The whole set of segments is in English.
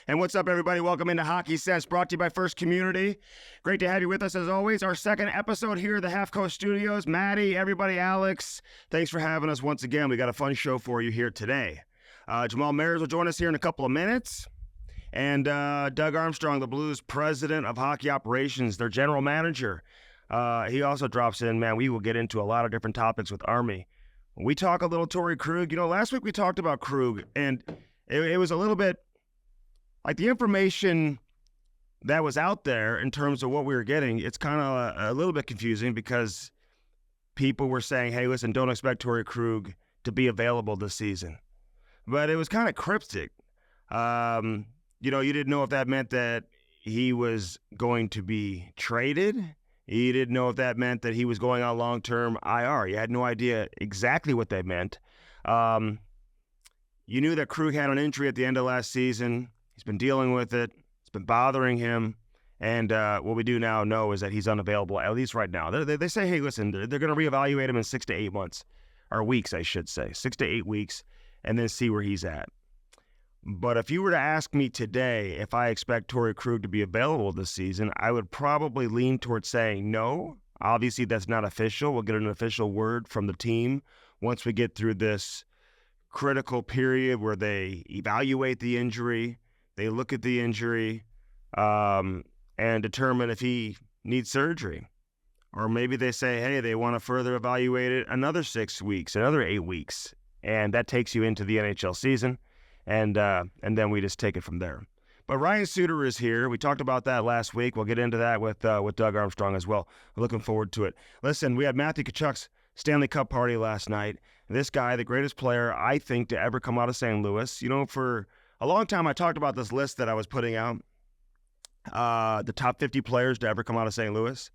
And what's up, everybody? Welcome into Hockey Sense, brought to you by First Community. Great to have you with us, as always. Our second episode here at the Half Coast Studios. Maddie, everybody, Alex, thanks for having us once again. We got a fun show for you here today. Jamal Mayers will join us here in a couple of minutes. And Doug Armstrong, the Blues president of hockey operations, their general manager. He also drops in. Man, we will get into a lot of different topics with Army. We talk a little Torey Krug. You know, last week we talked about Krug, and it was a little bit like the information that was out there in terms of what we were getting. It's kind of a little bit confusing because people were saying, hey, listen, don't expect Torey Krug to be available this season. But it was kind of cryptic. You know, you didn't know if that meant that he was going to be traded. You didn't know if that meant that he was going on long-term IR. You had no idea exactly what that meant. You knew that Krug had an injury at the end of last season. He's been dealing with it. It's been bothering him. And what we do now know is that he's unavailable, at least right now. They say, hey, listen, they're going to reevaluate him in 6 to 8 months, or weeks, I should say, 6 to 8 weeks, and then see where he's at. But if you were to ask me today if I expect Torey Krug to be available this season, I would probably lean towards saying no. Obviously, that's not official. We'll get an official word from the team once we get through this critical period where they evaluate the injury, they look at the injury, and determine if he needs surgery. Or maybe they say, hey, they want to further evaluate it another 6 weeks, another 8 weeks. And that takes you into the NHL season. And then we just take it from there. But Ryan Suter is here. We talked about that last week. We'll get into that with Doug Armstrong as well. We're looking forward to it. Listen, we had Matthew Tkachuk's Stanley Cup party last night. This guy, the greatest player, I think, to ever come out of St. Louis. You know, for a long time, I talked about this list that I was putting out, the top 50 players to ever come out of St. Louis.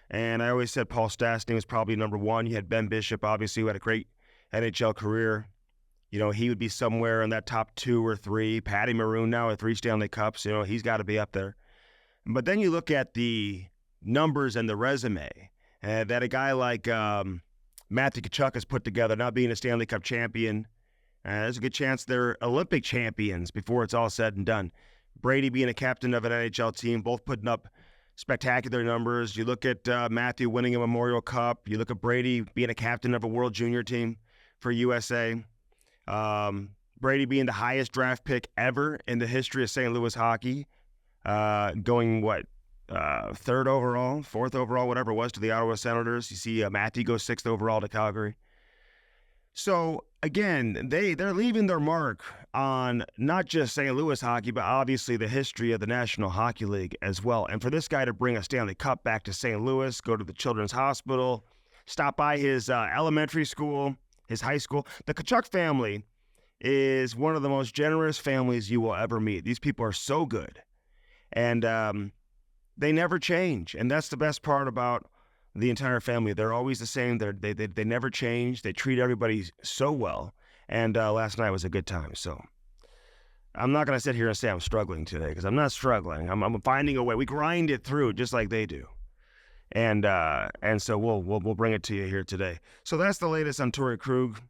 And I always said Paul Stastny was probably number one. You had Ben Bishop, obviously, who had a great NHL career. You know, he would be somewhere in that top 2 or 3. Patty Maroon now with 3 Stanley Cups. You know, he's got to be up there. But then you look at the numbers and the resume that a guy like Matthew Tkachuk has put together, not being a Stanley Cup champion. There's a good chance they're Olympic champions before it's all said and done. Brady being a captain of an NHL team, both putting up spectacular numbers. You look at Matthew winning a Memorial Cup. You look at Brady being a captain of a World Junior team for USA. Brady being the highest draft pick ever in the history of St. Louis hockey, going, 3rd overall, 4th overall, whatever it was, to the Ottawa Senators. You see Matthew go 6th overall to Calgary. So, again, they're leaving their mark on not just St. Louis hockey, but obviously the history of the National Hockey League as well. And for this guy to bring a Stanley Cup back to St. Louis, go to the Children's Hospital, stop by his elementary school, his high school. The Tkachuk family is one of the most generous families you will ever meet. These people are so good. And they never change. And that's the best part about the entire family. They're always the same. They never change. They treat everybody so well. And last night was a good time. So I'm not going to sit here and say I'm struggling today, because I'm not struggling. I'm finding a way. We grind it through just like they do. And so we'll bring it to you here today. So that's the latest on Torey Krug.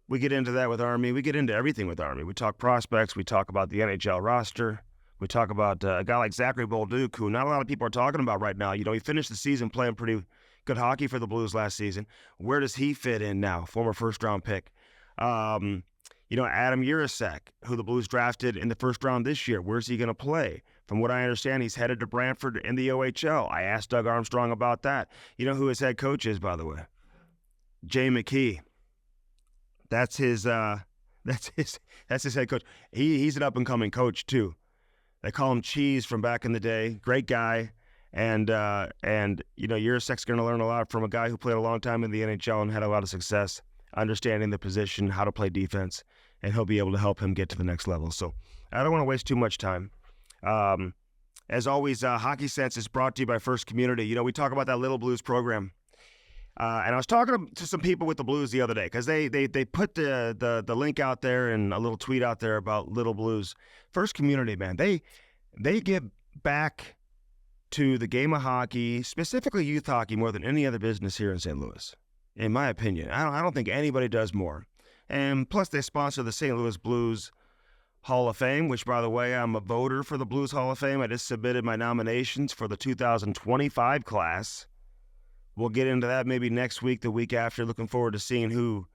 We get into that with Army. We get into everything with Army. We talk prospects. We talk about the NHL roster. We talk about a guy like Zachary Bolduc, who not a lot of people are talking about right now. You know, he finished the season playing pretty good hockey for the Blues last season. Where does he fit in now? Former first-round pick. You know, Adam Jiricek, who the Blues drafted in the first round this year. Where's he going to play? From what I understand, he's headed to Brantford in the OHL. I asked Doug Armstrong about that. You know who his head coach is, by the way? Jay McKee. That's his head coach. He's an up-and-coming coach, too. They call him Cheese from back in the day. Great guy. And you know, Jiricek's going to learn a lot from a guy who played a long time in the NHL and had a lot of success understanding the position, how to play defense, and he'll be able to help him get to the next level. So I don't want to waste too much time. As always, Hockey Sense is brought to you by First Community. You know, we talk about that Little Blues program. And I was talking to some people with the Blues the other day, because they put the link out there and a little tweet out there about Little Blues. First Community, man, they give back to the game of hockey, specifically youth hockey, more than any other business here in St. Louis, in my opinion. I don't think anybody does more. And plus, they sponsor the St. Louis Blues Hall of Fame, which, by the way, I'm a voter for the Blues Hall of Fame. I just submitted my nominations for the 2025 class. We'll get into that maybe next week, the week after. Looking forward to seeing who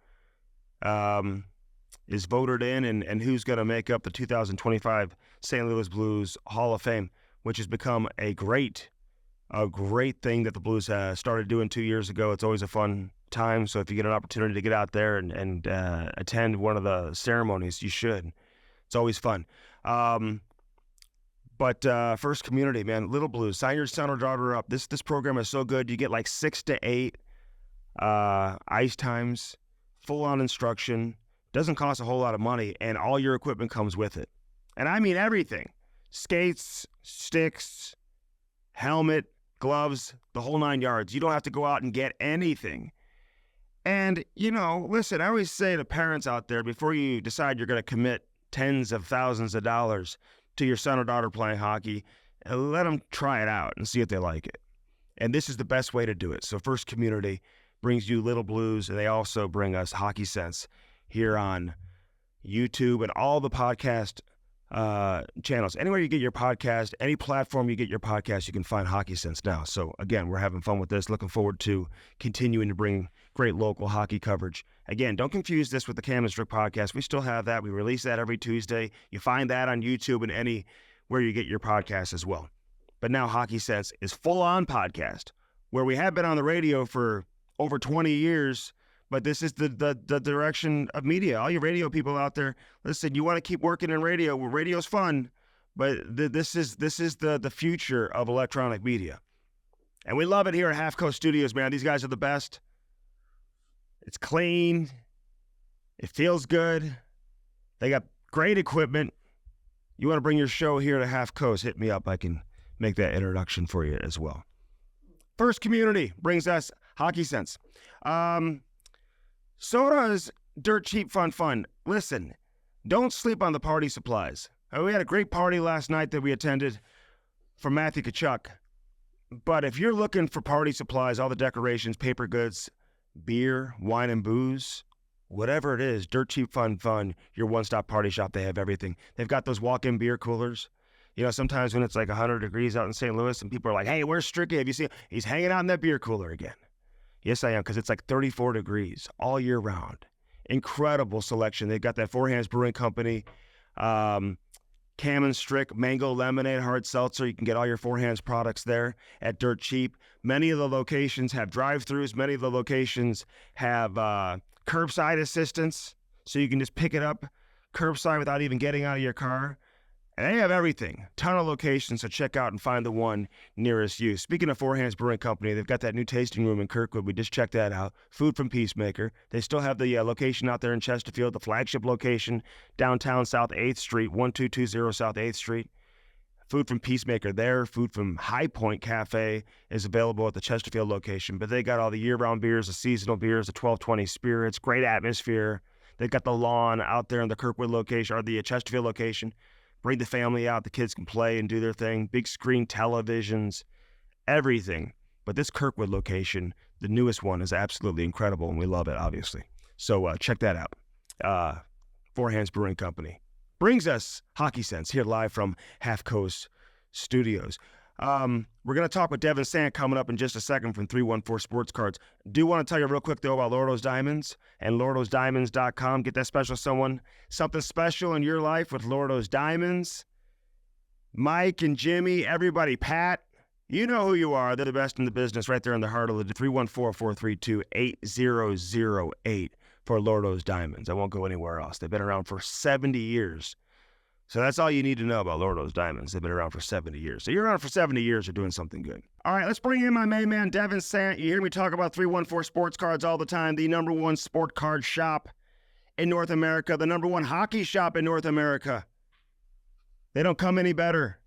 is voted in and who's going to make up the 2025 St. Louis Blues Hall of Fame, which has become a great thing that the Blues started doing 2 years ago. It's always a fun time, so if you get an opportunity to get out there and attend one of the ceremonies, you should. It's always fun. But First Community, man, Little Blues, sign your son or daughter up. This program is so good. You get like 6 to 8 ice times, full-on instruction. Doesn't cost a whole lot of money, and all your equipment comes with it. And I mean everything. Skates, sticks, helmet, gloves, the whole 9 yards. You don't have to go out and get anything. And, listen, I always say to parents out there, before you decide you're going to commit tens of thousands of dollars to your son or daughter playing hockey, let them try it out and see if they like it. And this is the best way to do it. So First Community brings you Little Blues, and they also bring us Hockey Sense here on YouTube and all the podcast channels. Anywhere you get your podcast, any platform you get your podcast, you can find Hockey Sense now. So again, we're having fun with this. Looking forward to continuing to bring great local hockey coverage. Again, don't confuse this with the Cam and Strick podcast. We still have that. We release that every Tuesday. You find that on YouTube and anywhere you get your podcast as well. But now Hockey Sense is full-on podcast, where we have been on the radio for over 20 years, but this is the direction of media. All you radio people out there, listen, you want to keep working in radio. Well, radio's fun, but this is the future of electronic media. And we love it here at Half Coast Studios, man. These guys are the best. It's clean. It feels good. They got great equipment. You want to bring your show here to Half Coast, hit me up. I can make that introduction for you as well. First Community brings us Hockey Sense. Soda is dirt cheap fun. Listen, don't sleep on the party supplies. We had a great party last night that we attended for Matthew Kachuk. But if you're looking for party supplies, all the decorations, paper goods, beer, wine and booze, whatever it is, dirt cheap fun, your one-stop party shop, they have everything. They've got those walk-in beer coolers. Sometimes when it's like 100 degrees out in St. Louis and people are like, hey, where's Stricky? Have you seen him? He's hanging out in that beer cooler again. Yes, I am, because it's like 34 degrees all year round. Incredible selection. They've got that Four Hands Brewing Company, Cam and Strick, Mango Lemonade, Hard Seltzer. You can get all your Four Hands products there at dirt cheap. Many of the locations have drive-thrus. Many of the locations have curbside assistance, so you can just pick it up curbside without even getting out of your car. And they have everything. Ton of locations, so check out and find the one nearest you. Speaking of Four Hands Brewing Company, they've got that new tasting room in Kirkwood. We just checked that out. Food from Peacemaker. They still have the location out there in Chesterfield, the flagship location, downtown South 8th Street, 1220 South 8th Street. Food from Peacemaker there. Food from High Point Cafe is available at the Chesterfield location. But they got all the year-round beers, the seasonal beers, the 1220 spirits, great atmosphere. They've got the lawn out there in the Kirkwood location, or the Chesterfield location. Bring the family out. The kids can play and do their thing. Big screen televisions, everything. But this Kirkwood location, the newest one, is absolutely incredible, and we love it, obviously. So check that out. Four Hands Brewing Company brings us Hockey Sense here live from Half Coast Studios. We're going to talk with Devin Sant coming up in just a second from 314 Sports Cards. Do want to tell you real quick, though, about Lordo's Diamonds and Lordo'sDiamonds.com. Get that something special in your life with Lordo's Diamonds. Mike and Jimmy, everybody, Pat, you know who you are. They're the best in the business right there in the heart of the 314-432-8008 for Lordo's Diamonds. I won't go anywhere else. They've been around for 70 years. So that's all you need to know about Lordo's Diamonds. They've been around for 70 years. So you're around for 70 years, you're doing something good. All right, let's bring in my main man, Devin Sant. You hear me talk about 314 Sports Cards all the time, the number one sport card shop in North America, the number one hockey shop in North America. They don't come any better.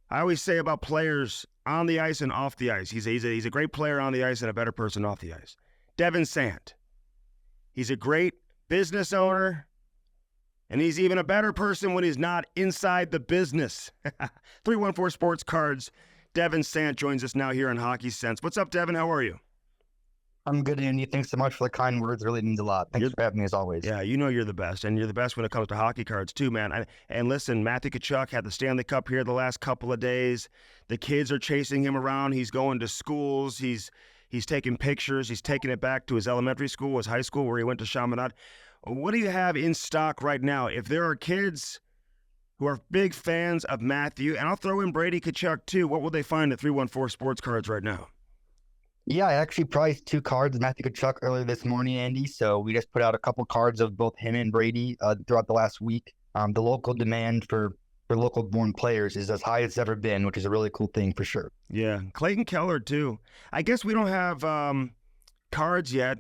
I always say about players on the ice and off the ice. He's a great player on the ice and a better person off the ice. Devin Sant. He's a great business owner. And he's even a better person when he's not inside the business. 314 Sports Cards. Devin Sant joins us now here on Hockey Sense. What's up, Devin? How are you? I'm good, Andy. Thanks so much for the kind words. It really means a lot. Thanks You're, for having me as always. yeah, you know you're the best, and you're the best when it comes to hockey cards too, man. And listen, Matthew Tkachuk had the Stanley Cup here the last couple of days. The kids are chasing him around. He's going to schools. He's taking pictures. He's taking it back to his elementary school, his high school, where he went to Chaminade. What do you have in stock right now? If there are kids who are big fans of Matthew, and I'll throw in Brady Tkachuk too, what will they find at 314 Sports Cards right now? Yeah, I actually priced 2 cards of Matthew Tkachuk earlier this morning, Andy. So we just put out a couple cards of both him and Brady throughout the last week. The local demand for local-born players is as high as it's ever been, which is a really cool thing for sure. Yeah, Clayton Keller too. I guess we don't have cards yet.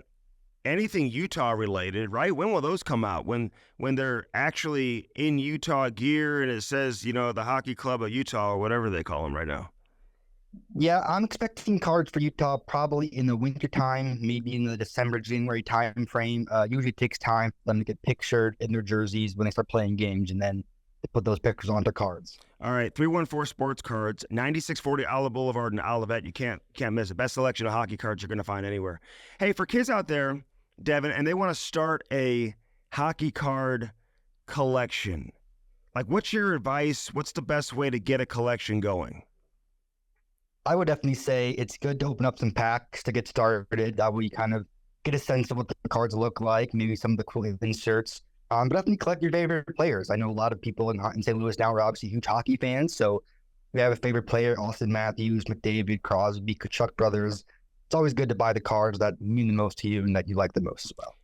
Anything Utah related, right? When will those come out? When they're actually in Utah gear and it says, the Hockey Club of Utah or whatever they call them right now. Yeah, I'm expecting cards for Utah probably in the wintertime, maybe in the December, January time frame. Usually it takes time for them to get pictured in their jerseys when they start playing games, and then they put those pictures onto cards. All right, 314 Sports Cards, 9640 Olive Boulevard in Olivet. You can't miss it. Best selection of hockey cards you're going to find anywhere. Hey, for kids out there, Devin, and they want to start a hockey card collection, like what's your advice? What's the best way to get a collection going? I would definitely say it's good to open up some packs to get started. That way you kind of get a sense of what the cards look like, maybe some of the cool inserts. But definitely collect your favorite players. I know a lot of people in St. Louis now are obviously huge hockey fans. So we have a favorite player, Austin Matthews, McDavid, Crosby, Tkachuk brothers. It's always good to buy the cards that mean the most to you and that you like the most as well.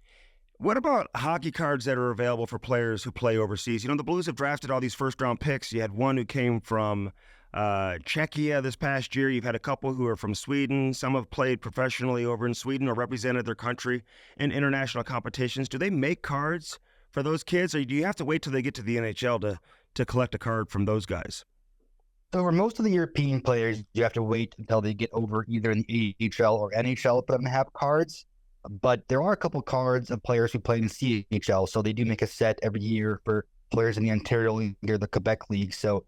What about hockey cards that are available for players who play overseas? The Blues have drafted all these first-round picks. You had one who came from Czechia this past year. You've had a couple who are from Sweden. Some have played professionally over in Sweden or represented their country in international competitions. Do they make cards for those kids, or do you have to wait till they get to the NHL to collect a card from those guys? So for most of the European players, you have to wait until they get over either in the AHL or NHL for them to have cards. But there are a couple cards of players who play in the CHL, so they do make a set every year for players in the Ontario League or the Quebec League. So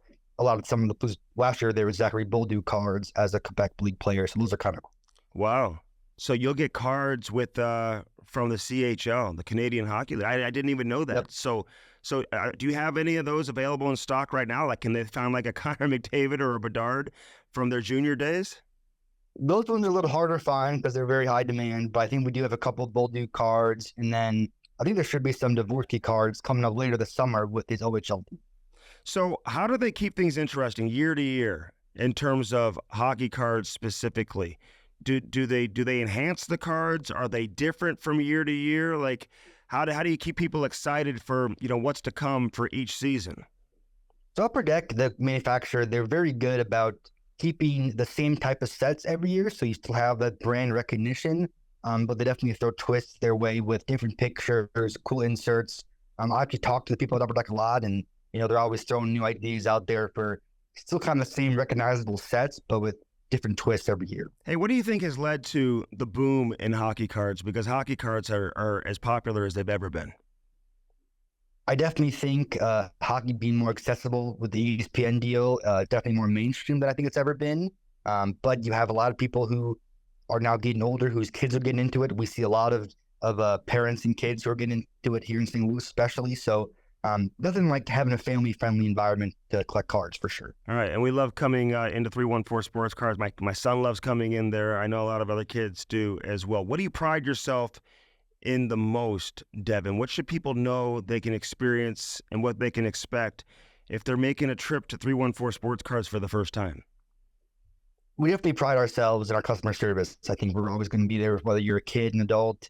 some of the Blues last year there was Zachary Bolduc cards as a Quebec League player, so those are kind of cool. Wow! So you'll get cards with from the CHL, the Canadian Hockey League. I didn't even know that. Yep. So do you have any of those available in stock right now? Like, can they find like a Connor McDavid or a Bedard from their junior days? Those ones are a little harder to find because they're very high demand, but I think we do have a couple of Bolduc cards, and then I think there should be some Dvorsky cards coming up later this summer with his OHL team. So how do they keep things interesting year to year in terms of hockey cards specifically? Do they enhance the cards? Are they different from year to year? Like, how do you keep people excited for what's to come for each season? So Upper Deck, the manufacturer, they're very good about keeping the same type of sets every year, so you still have that brand recognition, but they definitely throw twists their way with different pictures, cool inserts. I actually talk to the people at Upper Deck a lot, and they're always throwing new ideas out there for still kind of the same recognizable sets, but with different twists every year. Hey, what do you think has led to the boom in hockey cards? Because hockey cards are as popular as they've ever been. I definitely think hockey being more accessible with the ESPN deal, definitely more mainstream than I think it's ever been. But you have a lot of people who are now getting older, whose kids are getting into it. We see a lot of parents and kids who are getting into it here in St. Louis especially. So nothing like having a family-friendly environment to collect cards for sure. All right, and we love coming into 314 Sports Cards. My son loves coming in there. I know a lot of other kids do as well. What do you pride yourself in the most, Devin? What should people know they can experience and what they can expect if they're making a trip to 314 Sports Cards for the first time? We definitely pride ourselves in our customer service. I think we're always going to be there, whether you're a kid, an adult,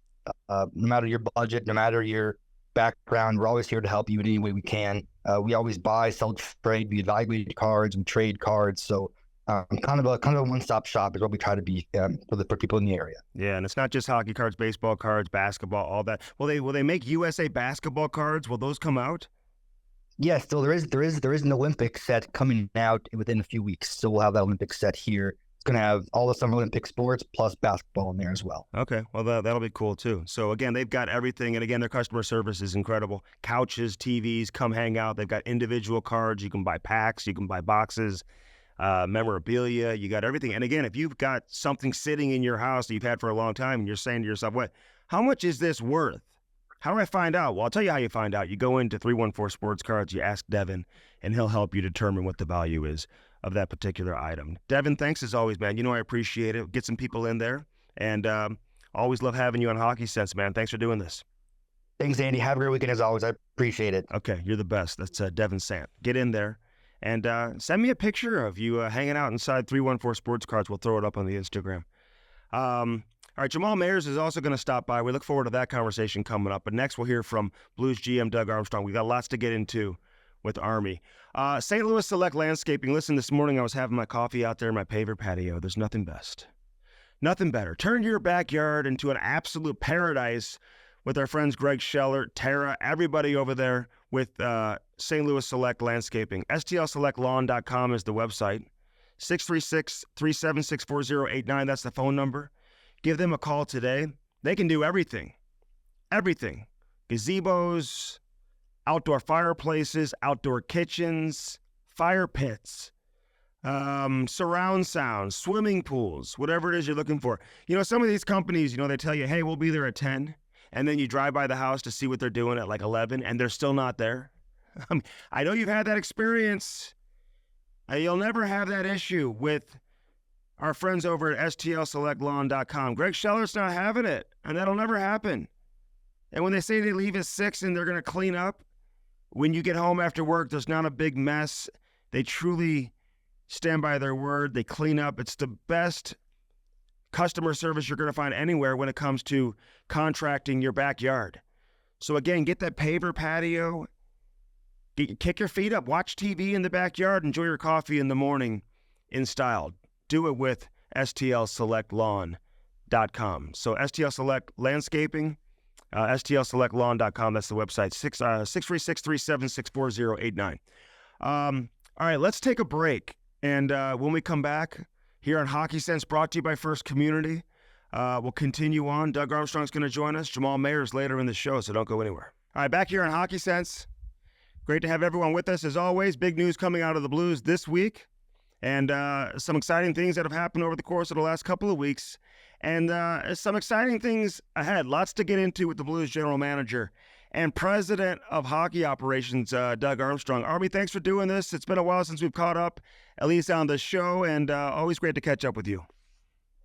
no matter your budget, no matter your background. We're always here to help you in any way we can. We always buy, sell, trade. We evaluate cards, we trade cards. So kind of a one-stop shop is what we try to be for people in the area. Yeah, and it's not just hockey cards, baseball cards, basketball, all that. Will they make USA basketball cards? Will those come out? Yes, so there is an Olympic set coming out within a few weeks. So we'll have that Olympic set here. It's going to have all the Summer Olympic sports plus basketball in there as well. Okay, well, that'll be cool too. So again, they've got everything. And again, their customer service is incredible. Couches, TVs, come hang out. They've got individual cards. You can buy packs. You can buy boxes. memorabilia, you got everything. And again, if you've got something sitting in your house that you've had for a long time and you're saying to yourself, what, how much is this worth? How do I find out? Well, I'll tell you how you find out. You go into 314 Sports Cards, you ask Devin, and he'll help you determine what the value is of that particular item. Devin, thanks as always, man. You know I appreciate it. Get some people in there, and always love having you on Hockey Sense, man. Thanks for doing this. Thanks, Andy. Have a great weekend as always. I appreciate it. Okay, you're the best. That's Devin Sant. Get in there and send me a picture of you hanging out inside 314 Sports Cards. We'll throw it up on the Instagram. All right, Jamal Mayers is also going to stop by. We look forward to that conversation coming up. But next, we'll hear from Blues GM Doug Armstrong. We got lots to get into with Army. St. Louis Select Landscaping. Listen, this morning I was having my coffee out there in my paver patio. There's nothing best. Nothing better. Turn your backyard into an absolute paradise with our friends Greg Scheller, Tara, everybody over there with St. Louis Select Landscaping. STLSelectLawn.com is the website. 636-376-4089. That's the phone number. Give them a call today. They can do everything. Everything. Gazebos, outdoor fireplaces, outdoor kitchens, fire pits, surround sound, swimming pools, whatever it is you're looking for. You know, some of these companies, you know, they tell you, hey, we'll be there at 10. And then you drive by the house to see what they're doing at like 11, and they're still not there. I know you've had that experience. You'll never have that issue with our friends over at STLSelectLawn.com. Greg Scheller's not having it, and that'll never happen. And when they say they leave at 6 and they're going to clean up, when you get home after work, there's not a big mess. They truly stand by their word. They clean up. It's the best customer service you're going to find anywhere when it comes to contracting your backyard. So again, get that paver patio, kick your feet up, watch TV in the backyard, enjoy your coffee in the morning in style. Do it with STLSelectLawn.com. So STL Select Landscaping, STLSelectLawn.com. That's the website, 636-376-4089. All right, let's take a break. And when we come back here on Hockey Sense, brought to you by First Community, we'll continue on. Doug Armstrong's going to join us. Jamal Mayers later in the show, so don't go anywhere. All right, back here on Hockey Sense. Great to have everyone with us as always. Big news coming out of the Blues this week. And some exciting things that have happened over the course of the last couple of weeks. And some exciting things ahead. Lots to get into with the Blues general manager and president of hockey operations, Doug Armstrong. Army, thanks for doing this. It's been a while since we've caught up, at least on the show, and always great to catch up with you.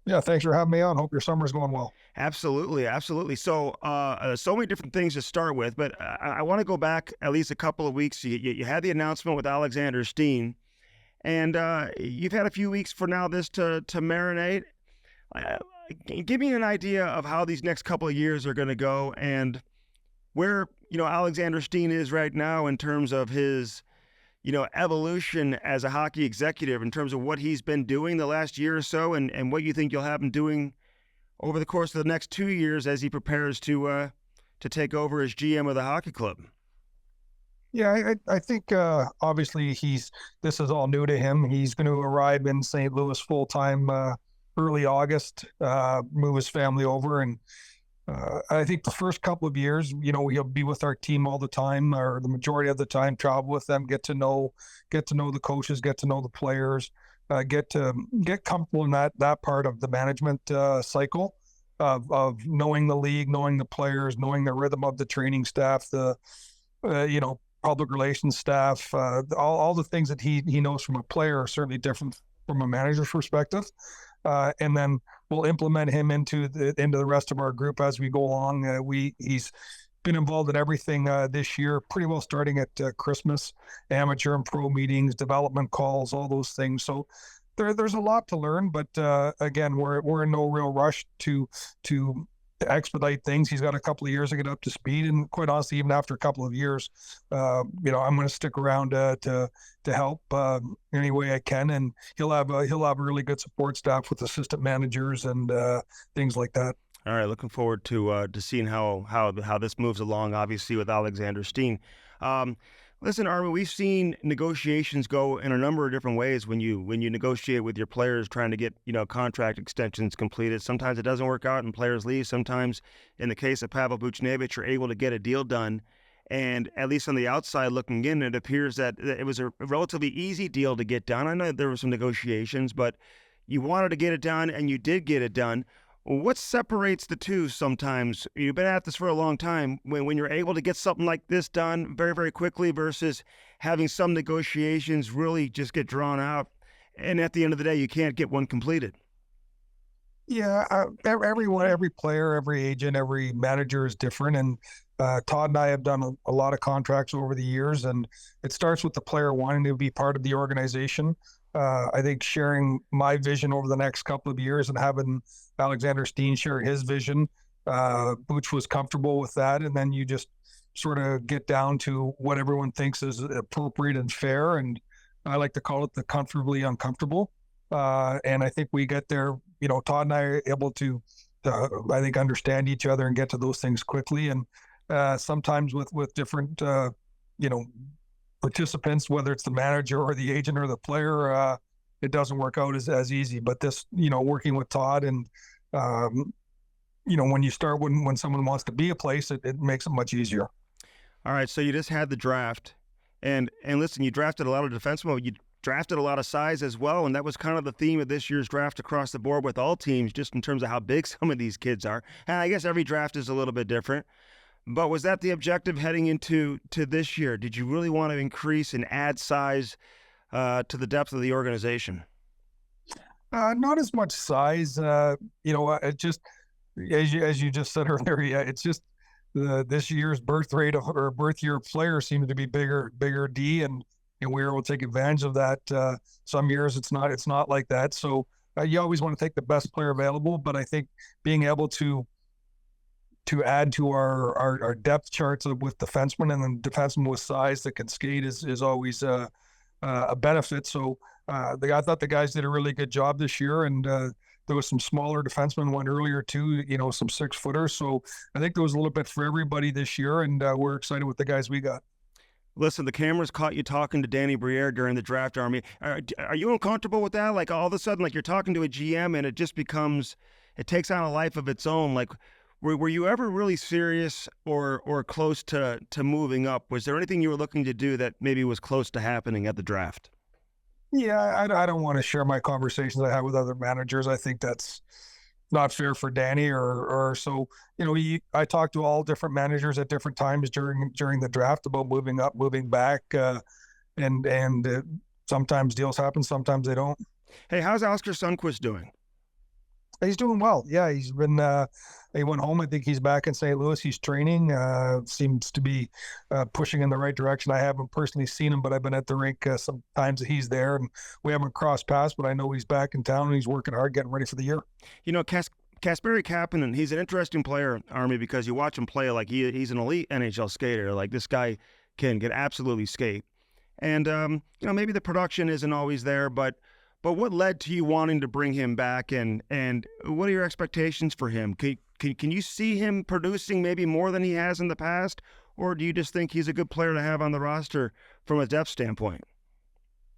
Yeah, thanks for having me on. Hope your summer's going well. Absolutely, absolutely. So so many different things to start with, but I want to go back at least a couple of weeks. You had the announcement with Alexander Steen. And you've had a few weeks for now this to marinate. Give me an idea of how these next couple of years are going to go and where, you know, Alexander Steen is right now in terms of his, you know, evolution as a hockey executive, in terms of what he's been doing the last year or so, and what you think you'll have him doing over the course of the next 2 years as he prepares to take over as GM of the hockey club. Yeah, I think obviously this is all new to him. He's going to arrive in St. Louis full-time early August, move his family over. And I think the first couple of years, you know, he'll be with our team all the time, or the majority of the time, travel with them, get to know the coaches, get to know the players, get comfortable in that part of the management cycle of knowing the league, knowing the players, knowing the rhythm of the training staff, public relations staff, all the things that he knows from a player are certainly different from a manager's perspective. And then we'll implement him into the rest of our group as we go along. He's been involved in everything this year, pretty well starting at Christmas, amateur and pro meetings, development calls, all those things. So there's a lot to learn, but again, we're in no real rush to expedite things. He's got a couple of years to get up to speed, and quite honestly, even after a couple of years, I'm going to stick around to help any way I can, and he'll have a really good support staff with assistant managers and things like that. All right, looking forward to seeing how this moves along. Obviously, with Alexander Steen. Listen, Armin, we've seen negotiations go in a number of different ways when you negotiate with your players trying to get, you know, contract extensions completed. Sometimes it doesn't work out and players leave. Sometimes, in the case of Pavel Buchnevich, you're able to get a deal done And at least on the outside looking in, it appears that it was a relatively easy deal to get done. I know there were some negotiations, but you wanted to get it done, and you did get it done. What separates the two sometimes? You've been at this for a long time. When you're able to get something like this done very, very quickly versus having some negotiations really just get drawn out, and at the end of the day, you can't get one completed. Yeah, everyone, every player, every agent, every manager is different. And Todd and I have done a lot of contracts over the years, and it starts with the player wanting to be part of the organization. I think sharing my vision over the next couple of years and having Alexander Steen share his vision, Booch was comfortable with that. And then you just sort of get down to what everyone thinks is appropriate and fair. And I like to call it the comfortably uncomfortable. And I think we get there, Todd and I are able to, I think, understand each other and get to those things quickly. And sometimes with different, participants, whether it's the manager or the agent or the player, it doesn't work out as easy. But this, working with Todd and, when you start, when someone wants to be a place, it makes it much easier. All right. So you just had the draft, and listen, you drafted a lot of defensemen. You drafted a lot of size as well, and that was kind of the theme of this year's draft across the board with all teams, just in terms of how big some of these kids are. And I guess every draft is a little bit different. But was that the objective heading into this year? Did you really want to increase and add size to the depth of the organization? Not as much size. It just, as you just said earlier, it's just this year's birth rate or birth year player seems to be bigger D, and we were able to take advantage of that. Some years it's not like that. So you always want to take the best player available, but I think being able to add to our depth charts with defensemen and then defensemen with size that can skate is always a benefit. So I thought the guys did a really good job this year, and there was some smaller defensemen went earlier too, some 6-footers. So I think there was a little bit for everybody this year, and we're excited with the guys we got. Listen, the cameras caught you talking to Danny Briere during the draft, Army. Are you uncomfortable with that? Like all of a sudden, like you're talking to a GM and it just it takes on a life of its own. Like, were you ever really serious or close to moving up? Was there anything you were looking to do that maybe was close to happening at the draft? Yeah, I don't want to share my conversations I have with other managers. I think that's not fair for Danny or so. I talked to all different managers at different times during the draft about moving up, moving back, and sometimes deals happen, sometimes they don't. Hey, how's Oscar Sundqvist doing? He's doing well. Yeah, he's been. He went home. I think he's back in St. Louis. He's training. Seems to be pushing in the right direction. I haven't personally seen him, but I've been at the rink sometimes. He's there, and we haven't crossed paths. But I know he's back in town and he's working hard, getting ready for the year. Kasperi Kapanen, he's an interesting player, Army, because you watch him play like he's an elite NHL skater. Like this guy can absolutely skate, and maybe the production isn't always there, but what led to you wanting to bring him back, and what are your expectations for him? Can you see him producing maybe more than he has in the past, or do you just think he's a good player to have on the roster from a depth standpoint?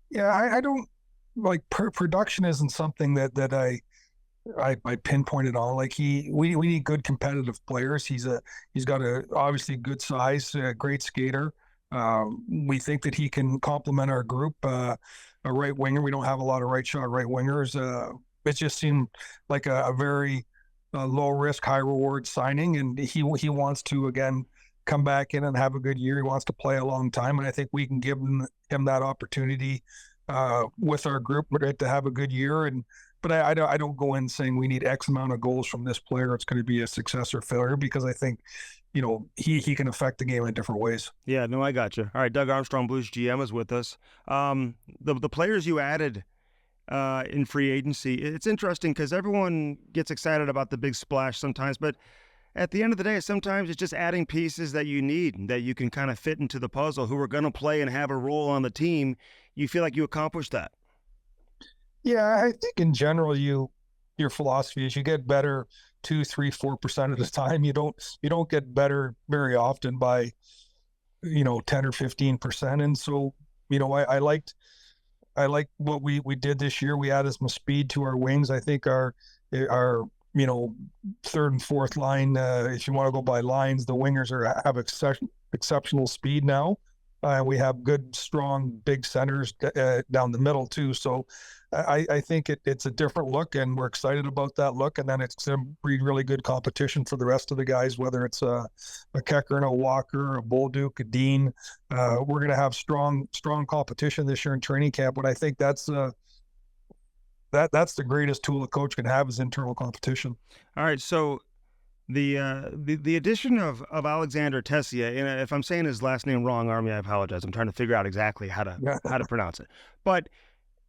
Yeah, I don't like production isn't something that I pinpointed on. Like we need good competitive players. He's got obviously good size, great skater. We think that he can complement our group. A right winger. We don't have a lot of right shot right wingers. It just seemed like a very low risk, high reward signing, and he wants to again come back in and have a good year. He wants to play a long time, and I think we can give him that opportunity with our group to have a good year. But I don't go in saying we need X amount of goals from this player. It's going to be a success or failure, because I think he can affect the game in different ways. Yeah, no, I got you. All right, Doug Armstrong, Blues GM, is with us. The players you added in free agency, it's interesting because everyone gets excited about the big splash sometimes, but at the end of the day, sometimes it's just adding pieces that you need, that you can kind of fit into the puzzle, who are going to play and have a role on the team. You feel like you accomplished that? Yeah, I think in general, your philosophy is you get better 2, 3, 4% of the time. You don't get better very often by 10 or 15%. And so I liked what we did this year. We added some speed to our wings. I think our third and fourth line, if you want to go by lines, the wingers have exceptional speed now. We have good, strong, big centers down the middle too. So I think it's a different look, and we're excited about that look. And then it's going to breed really good competition for the rest of the guys, whether it's a Kecker and a Walker, a Bolduc, a Dean. We're going to have strong competition this year in training camp. But I think that's the greatest tool a coach can have is internal competition. All right, so the addition of Alexander Tessier, and if I'm saying his last name wrong, Army, I apologize. I'm trying to figure out exactly how to pronounce it. But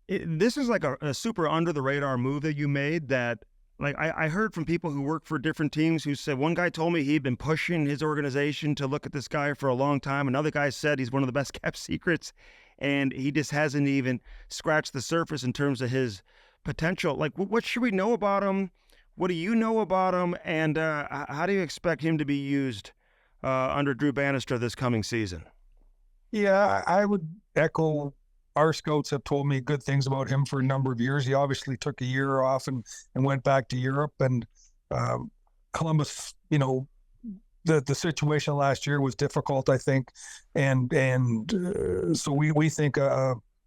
this is like a super under the radar move that you made. That, like, I heard from people who work for different teams who said, one guy told me he'd been pushing his organization to look at this guy for a long time. Another guy said he's one of the best kept secrets, and he just hasn't even scratched the surface in terms of his potential. Like, what should we know about him? What do you know about him? And how do you expect him to be used under Drew Bannister this coming season? Yeah, I would echo. Our scouts have told me good things about him for a number of years. He obviously took a year off and went back to Europe. And Columbus, the situation last year was difficult, I think. And so we think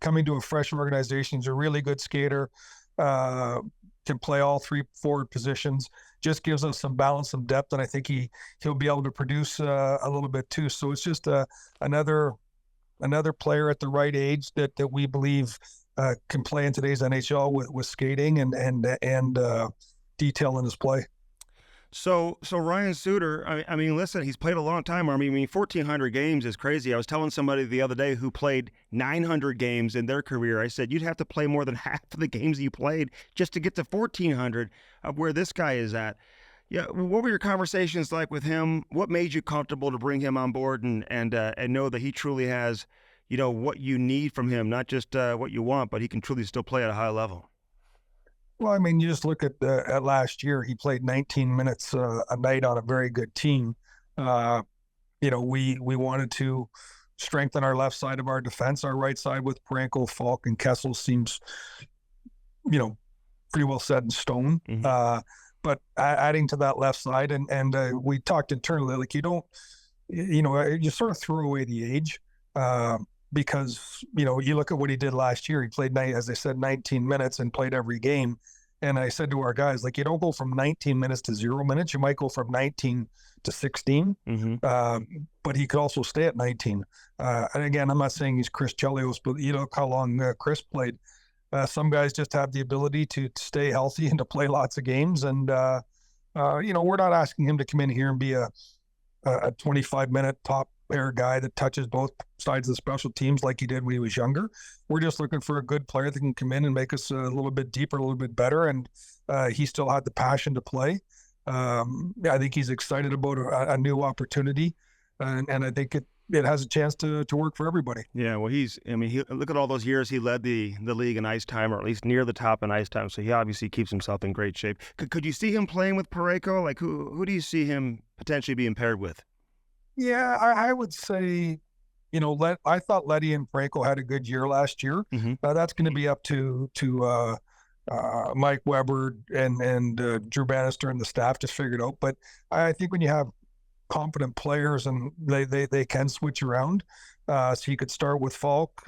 coming to a fresh organization, he's a really good skater, can play all three forward positions, just gives us some balance, some depth. And I think he'll be able to produce a little bit too. So it's just another player at the right age that we believe can play in today's NHL with skating and detail in his play. So Ryan Suter, I mean, listen, he's played a long time. I mean, 1,400 games is crazy. I was telling somebody the other day who played 900 games in their career, I said, you'd have to play more than half of the games you played just to get to 1,400 of where this guy is at. Yeah, what were your conversations like with him? What made you comfortable to bring him on board and know that he truly has, what you need from him, not just what you want, but he can truly still play at a high level? Well, I mean, you just look at last year. He played 19 minutes a night on a very good team. We wanted to strengthen our left side of our defense. Our right side with Parenko, Falk, and Kessel seems, pretty well set in stone. Mm-hmm. But adding to that left side, and we talked internally, like you sort of throw away the age because, you look at what he did last year. He played, as I said, 19 minutes and played every game. And I said to our guys, like, you don't go from 19 minutes to 0 minutes. You might go from 19 to 16, mm-hmm. But he could also stay at 19. And again, I'm not saying he's Chris Chelios, but look how long Chris played. Some guys just have the ability to stay healthy and to play lots of games. And, we're not asking him to come in here and be a 25-minute top pair guy that touches both sides of the special teams like he did when he was younger. We're just looking for a good player that can come in and make us a little bit deeper, a little bit better. And he still had the passion to play. I think he's excited about a new opportunity. And I think it has a chance to work for everybody. Yeah, well, look at all those years he led the league in ice time, or at least near the top in ice time. So he obviously keeps himself in great shape. Could you see him playing with Parayko? Like, who do you see him potentially being paired with? Yeah, I would say, I thought Letty and Parayko had a good year last year. Mm-hmm. That's going to be up to Mike Weber and Drew Bannister and the staff to figure it out. But I think when you have competent players and they can switch around. So he could start with Falk.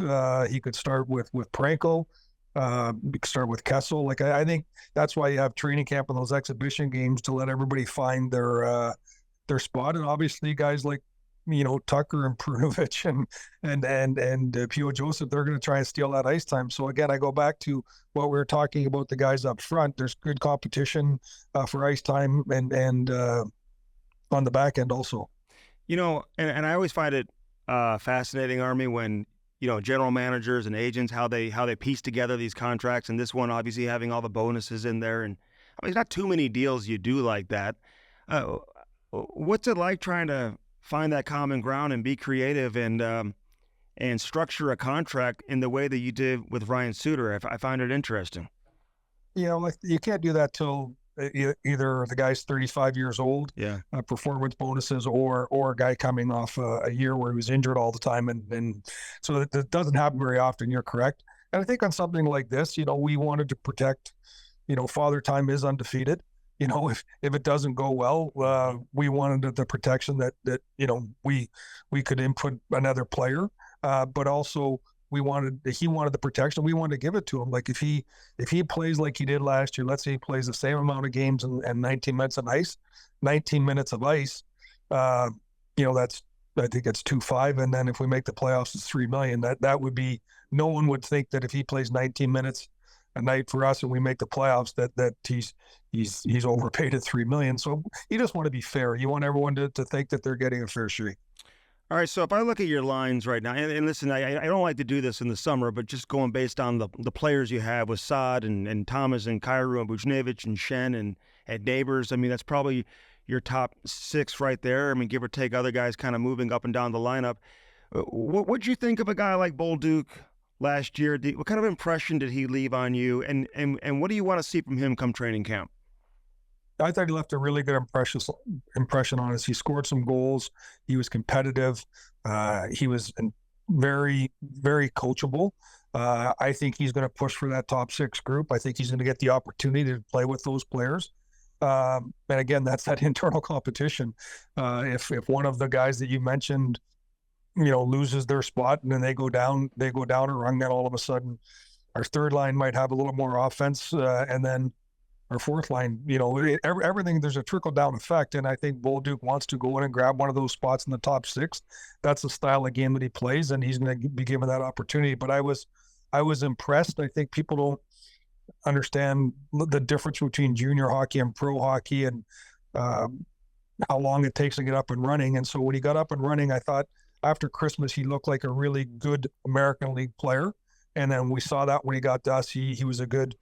He could start with Parenko. He could start with Kessel. Like, I think that's why you have training camp and those exhibition games to let everybody find their spot. And obviously guys like, Tucker and Prunovich and Pio Joseph, they're going to try and steal that ice time. So again, I go back to what we were talking about the guys up front. There's good competition for ice time and on the back end also. And I always find it fascinating, Army, when general managers and agents, how they piece together these contracts, and this one obviously having all the bonuses in there. And I mean, there's not too many deals you do like that. What's it like trying to find that common ground and be creative and structure a contract in the way that you did with Ryan Suter? I find it interesting. Like, you can't do that till either the guy's 35 years old, performance bonuses, or a guy coming off a year where he was injured all the time. And so that doesn't happen very often. You're correct. And I think on something like this, we wanted to protect, Father Time is undefeated. if it doesn't go well, we wanted the protection that we could input another player, but also he wanted the protection. We wanted to give it to him. Like if he plays like he did last year, let's say he plays the same amount of games and 19 minutes of ice, that's, I think it's 2.5, and then if we make the playoffs, it's $3 million. That would be, no one would think that if he plays 19 minutes a night for us and we make the playoffs, that he's overpaid at $3 million. So you just want to be fair. You want everyone to think that they're getting a fair shake. All right, so if I look at your lines right now, and listen, I don't like to do this in the summer, but just going based on the players you have with Saad and Thomas and Kyrou and Buchnevich and Shen and Neighbors, I mean, that's probably your top 6 right there. I mean, give or take other guys kind of moving up and down the lineup. What'd you think of a guy like Bolduc last year? What kind of impression did he leave on you? And what do you want to see from him come training camp? I thought he left a really good impression on us. He scored some goals. He was competitive. He was very, very coachable. I think he's going to push for that top 6 group. I think he's going to get the opportunity to play with those players. And again, that's that internal competition. If one of the guys that you mentioned, loses their spot and then they go down a rung, then all of a sudden our third line might have a little more offense, and then our fourth line, everything, there's a trickle down effect. And I think Bolduc wants to go in and grab one of those spots in the top 6. That's the style of game that he plays, and he's going to be given that opportunity. But I was impressed. I think people don't understand the difference between junior hockey and pro hockey, and how long it takes to get up and running. And so when he got up and running, I thought after Christmas, he looked like a really good American League player. And then we saw that when he got to us, he was a good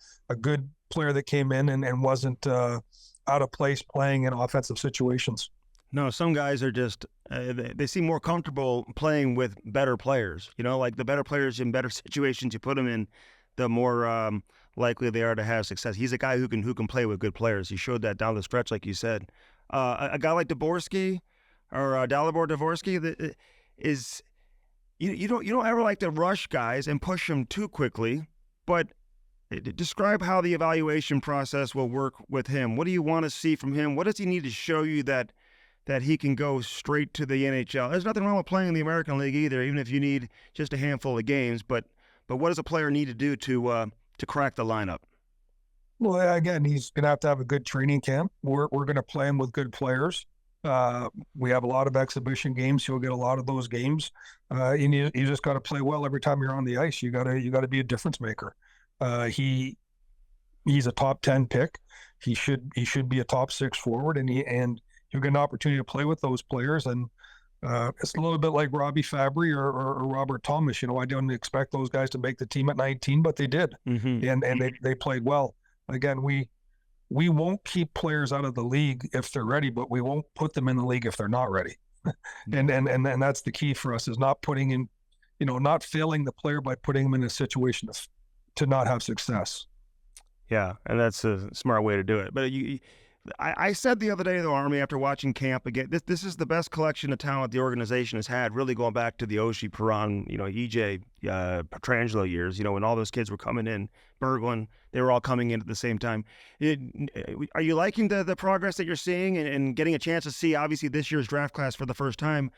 player that came in and wasn't out of place playing in offensive situations. No, some guys are just, they seem more comfortable playing with better players. Like the better players in better situations you put them in, the more likely they are to have success. He's a guy who can play with good players. He showed that down the stretch, like you said. A guy like Dvorsky or Dalibor Dvorsky is, you don't ever like to rush guys and push them too quickly, but describe how the evaluation process will work with him. What do you want to see from him? What does he need to show you that he can go straight to the NHL? There's nothing wrong with playing in the American League either, even if you need just a handful of games. But what does a player need to do to crack the lineup? Well, again, he's going to have a good training camp. We're going to play him with good players. We have a lot of exhibition games. He'll get a lot of those games. And you just got to play well every time you're on the ice. You got to be a difference maker. He's a top 10 pick. He should be a top 6 forward, and you'll get an opportunity to play with those players. And it's a little bit like Robbie Fabry or Robert Thomas. I didn't expect those guys to make the team at 19, but they did, and they played well. Again, we won't keep players out of the league if they're ready, but we won't put them in the league if they're not ready. and that's the key for us, is not putting in, not failing the player by putting them in a situation to not have success. Yeah, and that's a smart way to do it. But I said the other day to the Army after watching camp again, this is the best collection of talent the organization has had, really going back to the Oshie, Perron, EJ, Petrangelo years, when all those kids were coming in, Berglund, they were all coming in at the same time. Are you liking the progress that you're seeing and getting a chance to see, obviously, this year's draft class for the first time?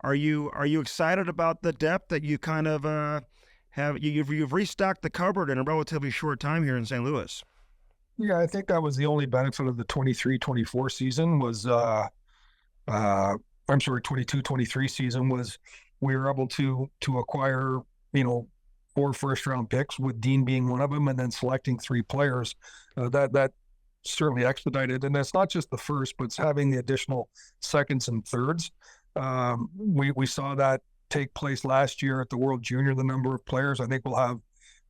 Are you excited about the depth that you kind of you've restocked the cupboard in a relatively short time here in St. Louis? Yeah, I think that was the only benefit of the 23-24 season was, 22-23 season was we were able to acquire, 4 first-round picks, with Dean being one of them, and then selecting 3 players. That certainly expedited, and it's not just the first, but it's having the additional seconds and thirds. We saw that take place last year at the World Junior, the number of players. I think we'll have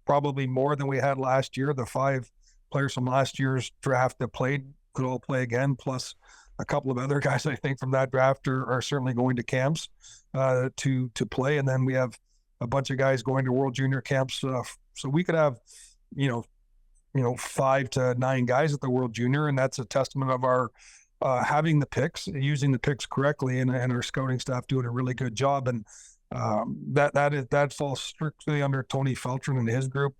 probably more than we had last year. The 5 players from last year's draft that played could all play again, plus a couple of other guys I think from that draft are certainly going to camps to play. And then we have a bunch of guys going to World Junior camps. So we could have, 5 to 9 guys at the World Junior, and that's a testament of our having the picks, using the picks correctly, and our scouting staff doing a really good job. And that falls strictly under Tony Feltrin and his group.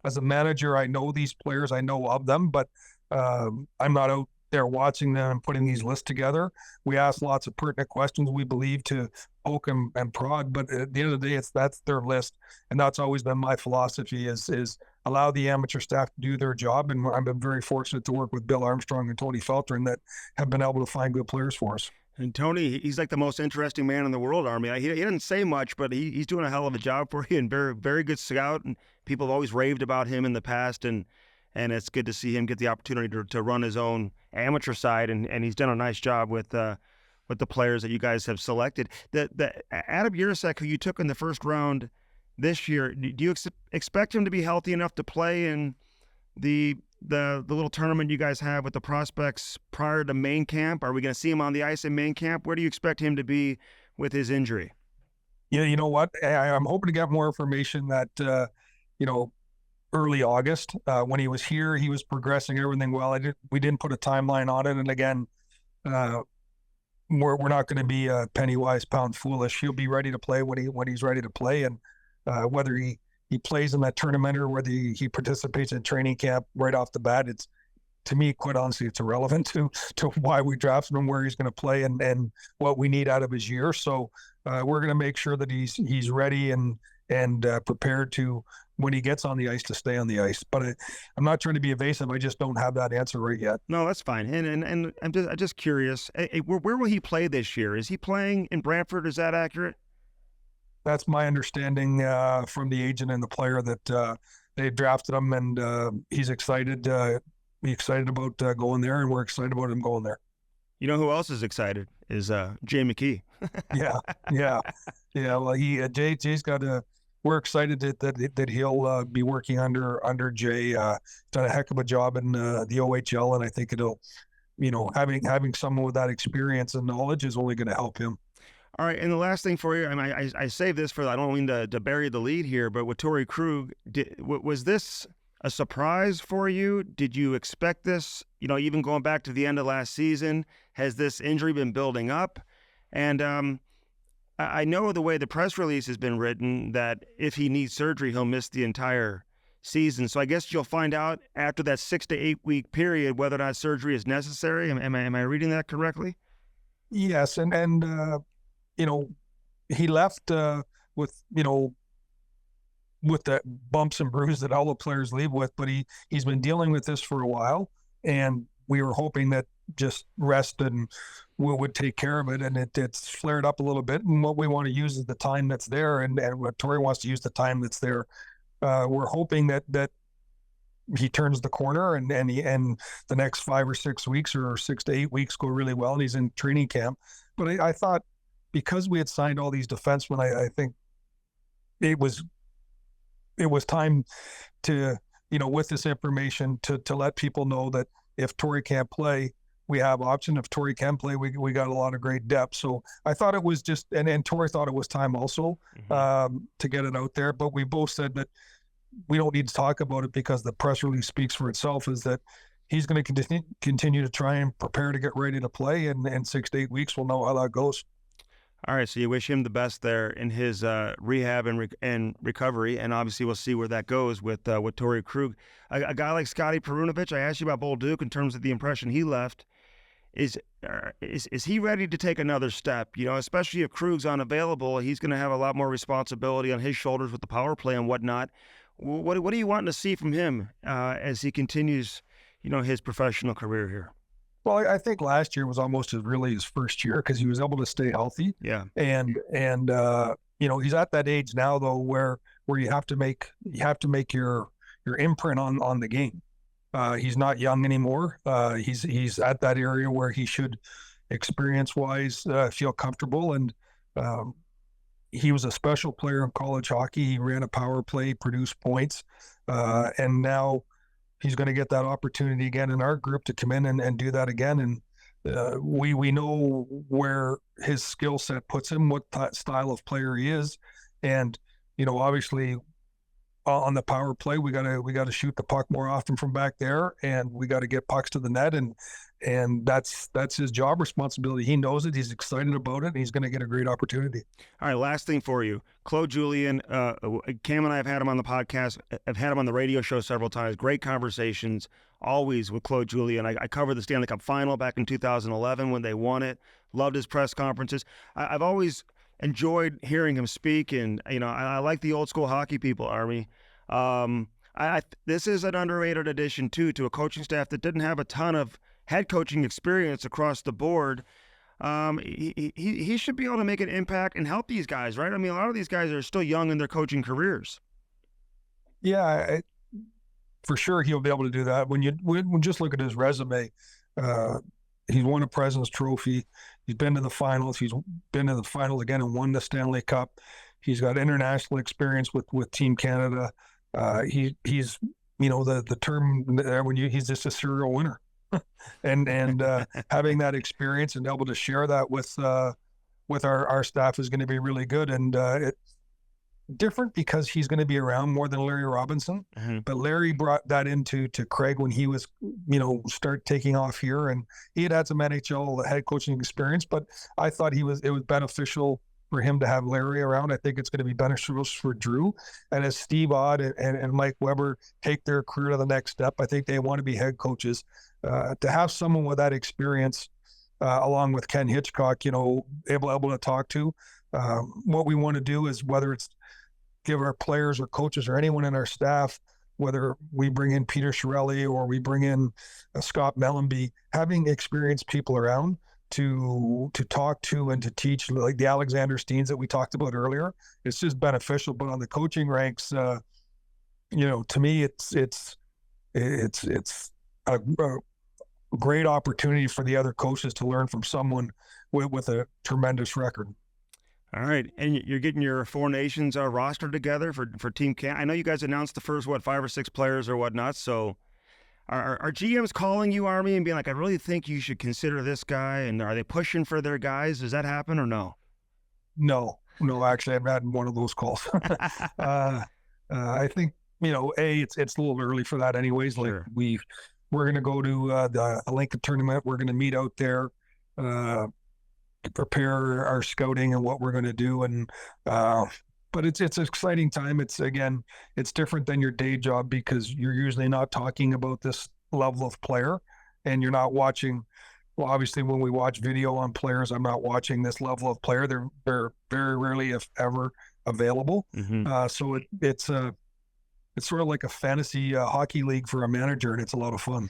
As a manager, I know these players, I know of them, but I'm not out there watching them and putting these lists together. We ask lots of pertinent questions, we believe, to poke and prod, but at the end of the day, that's their list. And that's always been my philosophy is allow the amateur staff to do their job. And I've been very fortunate to work with Bill Armstrong and Tony Feltrin that have been able to find good players for us. And Tony, he's like the most interesting man in the world, Army. He didn't say much, but he's doing a hell of a job for you, and very, very good scout. And people have always raved about him in the past, and it's good to see him get the opportunity to run his own amateur side, and he's done a nice job with the players that you guys have selected. The Adam Yurasek, who you took in the first round this year, do you expect him to be healthy enough to play in the little tournament you guys have with the prospects prior to main camp? Are we going to see him on the ice in main camp? Where do you expect him to be with his injury? Yeah, you know what? I'm hoping to get more information that, early August. When he was here, he was progressing everything well. We didn't put a timeline on it. And again, we're not going to be penny wise, pound foolish. He'll be ready to play when he's ready to play. And whether he plays in that tournament or whether he participates in training camp right off the bat, it's, to me, quite honestly, it's irrelevant to why we drafted him, where he's going to play, and what we need out of his year. So we're going to make sure that he's ready and prepared to, when he gets on the ice, to stay on the ice. But I'm not trying to be evasive. I just don't have that answer right yet. No, that's fine. And I'm just curious. Where will he play this year? Is he playing in Brantford? Is that accurate? That's my understanding from the agent and the player that they drafted him, and he's excited. He's excited about going there, and we're excited about him going there. You know who else is excited is Jay McKee. Yeah. Well, Jay's got a. We're excited that he'll be working under Jay. Done a heck of a job in the OHL, and I think it'll, having someone with that experience and knowledge is only going to help him. All right, and the last thing for you, I saved this for, I don't mean to bury the lead here, but with Torey Krug, was this a surprise for you? Did you expect this? Even going back to the end of last season, has this injury been building up? And I know the way the press release has been written that if he needs surgery, he'll miss the entire season. So I guess you'll find out after that 6 to 8 week period whether or not surgery is necessary. Am I reading that correctly? Yes, and he left with the bumps and bruises that all the players leave with, but he's been dealing with this for a while, and we were hoping that just rest and would take care of it, and it's flared up a little bit, and what we want to use is the time that's there, and what Torey wants to use the time that's there. We're hoping that he turns the corner, and the next 5 or 6 weeks or 6 to 8 weeks go really well, and he's in training camp. But I thought, because we had signed all these defensemen, I think it was time to, with this information, to let people know that if Torey can't play, we have option. If Torey can play, we got a lot of great depth. So I thought it was just, and Torey thought it was time also to get it out there. But we both said that we don't need to talk about it because the press release speaks for itself, is that he's going to continue to try and prepare to get ready to play. And in 6 to 8 weeks, we'll know how that goes. All right, so you wish him the best there in his rehab and recovery, and obviously we'll see where that goes with Torey Krug. A guy like Scotty Perunovich, I asked you about Bolduc in terms of the impression he left. Is he ready to take another step? Especially if Krug's unavailable, he's going to have a lot more responsibility on his shoulders with the power play and whatnot. What are you wanting to see from him as he continues, his professional career here? Well, I think last year was almost really his first year because he was able to stay healthy. Yeah. And he's at that age now though where you have to make your imprint on the game. He's not young anymore. He's at that area where he should, experience-wise, feel comfortable. And he was a special player in college hockey. He ran a power play, produced points, and now he's going to get that opportunity again in our group to come in and do that again. And we know where his skill set puts him, what style of player he is, and obviously on the power play, we got to shoot the puck more often from back there, and we got to get pucks to the net, and that's his job responsibility. He knows it. He's excited about it. And he's going to get a great opportunity. All right, last thing for you, Claude Julien. Cam and I have had him on the podcast. I've had him on the radio show several times. Great conversations. always with Claude Julien. I covered the Stanley Cup final back in 2011 when they won it. Loved his press conferences. I've always enjoyed hearing him speak, and I like the old school hockey people, Army. This is an underrated addition too to a coaching staff that didn't have a ton of head coaching experience across the board. He should be able to make an impact and help these guys, right? I mean, a lot of these guys are still young in their coaching careers. Yeah, for sure he'll be able to do that. When you just look at his resume, he's won a President's Trophy. He's been to the finals. He's been to the final again and won the Stanley Cup. He's got international experience with Team Canada. He's the term when he's just a serial winner, and having that experience and able to share that with our staff is going to be really good. And it's different because he's going to be around more than Larry Robinson. Mm-hmm. But Larry brought that into Craig when he was start taking off here, and he had some NHL head coaching experience. But I thought it was beneficial for him to have Larry around. I think it's going to be beneficial for Drew. And as Steve Odd and Mike Weber take their career to the next step, I think they want to be head coaches. To have someone with that experience, along with Ken Hitchcock, able to talk to. What we want to do is, whether it's give our players or coaches or anyone in our staff, whether we bring in Peter Chiarelli or we bring in Scott Mellenby, having experienced people around to talk to and to teach, like the Alexander Steens that we talked about earlier, it's just beneficial. But on the coaching ranks, to me, it's a great opportunity for the other coaches to learn from someone with a tremendous record. All right, and you're getting your Four Nations roster together for Team Canada. I know you guys announced the first 5 or 6 players or whatnot. So, are GMs calling you, Army, and being like, I really think you should consider this guy? And are they pushing for their guys? Does that happen or no? No, actually, I've had one of those calls. I think it's a little early for that, anyways. Like, we're going to go to the Lincoln tournament. We're going to meet out there. Prepare our scouting and what we're going to do, and but it's an exciting time. It's different than your day job because you're usually not talking about this level of player, and you're not watching. Well, obviously, when we watch video on players, I'm not watching this level of player. They're very rarely, if ever, available. Mm-hmm. So it's sort of like a fantasy hockey league for a manager, and it's a lot of fun.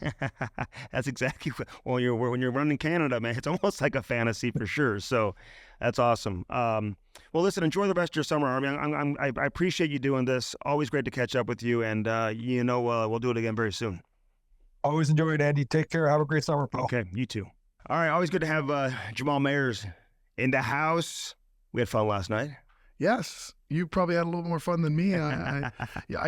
That's exactly when you're running Canada, man. It's almost like a fantasy for sure. So that's awesome. Well, listen, enjoy the rest of your summer, Army. I appreciate you doing this. Always great to catch up with you, and we'll do it again very soon. Always enjoy it, Andy. Take care. Have a great summer, pal. Okay, you too. All right, always good to have Jamal Mayers in the house. We had fun last night. Yes, you probably had a little more fun than me. I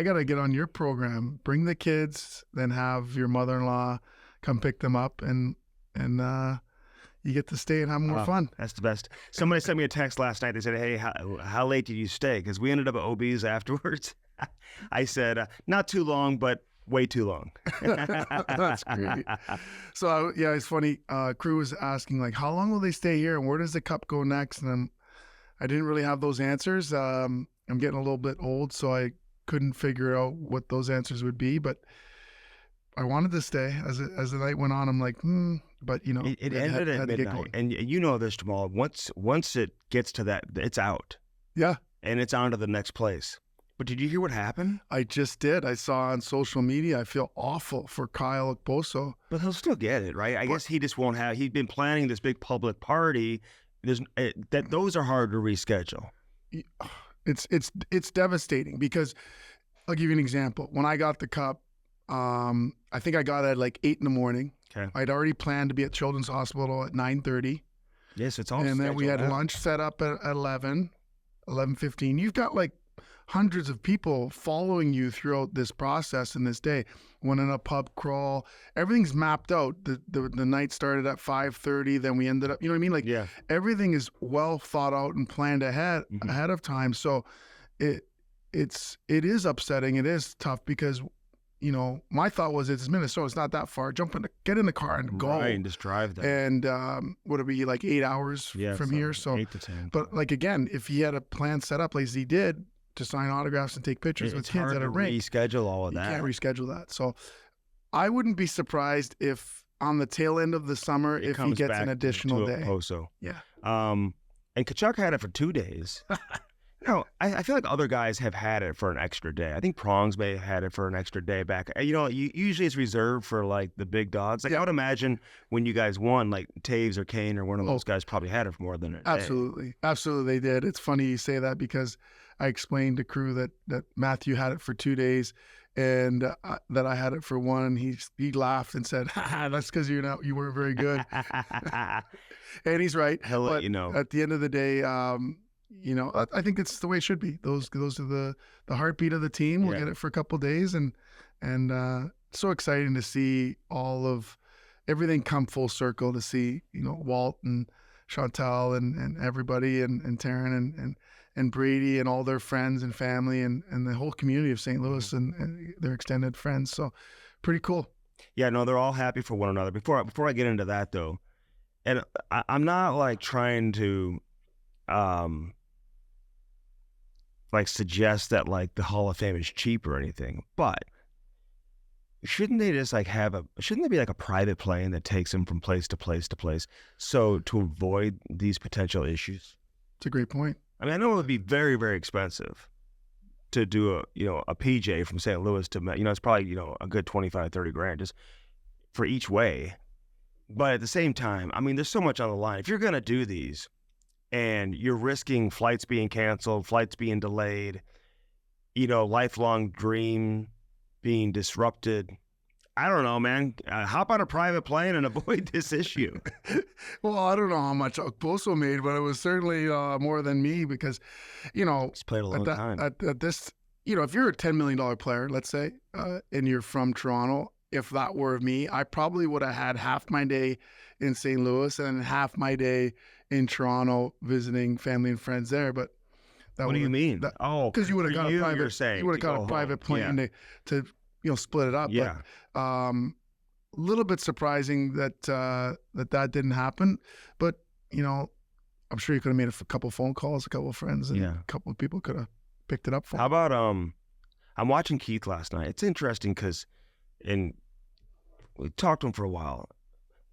got to get on your program. Bring the kids, then have your mother-in-law come pick them up, and you get to stay and have more fun. That's the best. Somebody sent me a text last night. They said, hey, how late did you stay? Because we ended up at OB's afterwards. I said, not too long, but way too long. That's great. So, it's funny. Crew was asking, like, how long will they stay here, and where does the cup go next? And I didn't really have those answers. I'm getting a little bit old, so I couldn't figure out what those answers would be. But I wanted to stay. As the night went on, I'm like, but it ended at midnight. And you know this, Jamal. Once it gets to that, it's out. Yeah, and it's on to the next place. But did you hear what happened? I just did. I saw on social media. I feel awful for Kyle Okposo. But he'll still get it, right? I guess he just won't have. He's been planning this big public party. Those are hard to reschedule. It's devastating because I'll give you an example. When I got the cup, I think I got it at like 8 a.m. Okay. I'd already planned to be at Children's Hospital at 9:30. Yes, it's all. And then we had lunch set up at 11:15. You've got like hundreds of people following you throughout this process in this day. Went in a pub crawl. Everything's mapped out. The night started at 5:30. Then we ended up, you know what I mean? Like, everything is well thought out and planned ahead of time. So it is upsetting. It is tough because, my thought was it's Minnesota. It's not that far. Get in the car and go. Right, and just drive there. And would it be like 8 hours from here? So 8 to 10. But like, again, if he had a plan set up like he did, to sign autographs and take pictures with kids at a rink. Reschedule all of that. You can't reschedule that. So I wouldn't be surprised if on the tail end of the summer, It if he comes gets back an additional to day. Poso. Yeah. And Kachuk had it for 2 days. No, I feel like other guys have had it for an extra day. I think Prongs may have had it for an extra day back. Usually it's reserved for like the big dogs. Like I would imagine when you guys won, like Taves or Kane or one of those guys probably had it for more than a day. Absolutely, they did. It's funny you say that because I explained to crew that Matthew had it for 2 days, and that I had it for one. And he laughed and said, "That's because you weren't very good." And he's right. He'll let you know. At the end of the day, I think it's the way it should be. Those are the heartbeat of the team. We'll get it for a couple of days, and so exciting to see all of everything come full circle. To see Walt and Chantal and everybody and Taryn and Brady and all their friends and family and the whole community of St. Louis and their extended friends. So pretty cool. Yeah, no, they're all happy for one another. Before I get into that though, and I'm not like trying to like suggest that like the Hall of Fame is cheap or anything, but shouldn't they just like shouldn't there be like a private plane that takes them from place to place to place, so to avoid these potential issues? It's a great point. I mean, I know it would be very, very expensive to do a PJ from St. Louis to, it's probably, a good 25, 30 grand just for each way. But at the same time, I mean, there's so much on the line. If you're going to do these and you're risking flights being canceled, flights being delayed, lifelong dream being disrupted, I don't know, man. Hop on a private plane and avoid this issue. Well, I don't know how much Poso made, but it was certainly more than me because, he's played a long time. At this, if you're a $10 million player, let's say, and you're from Toronto, if that were me, I probably would have had half my day in St. Louis and half my day in Toronto visiting family and friends there. But what do you mean? Because you would have got a private. You would have got a private plane to split it up. Yeah. But, a little bit surprising that that didn't happen. But I'm sure you could have made a couple phone calls, a couple of friends, and a couple of people could have picked it up for him. How about I'm watching Keith last night. It's interesting because we talked to him for a while.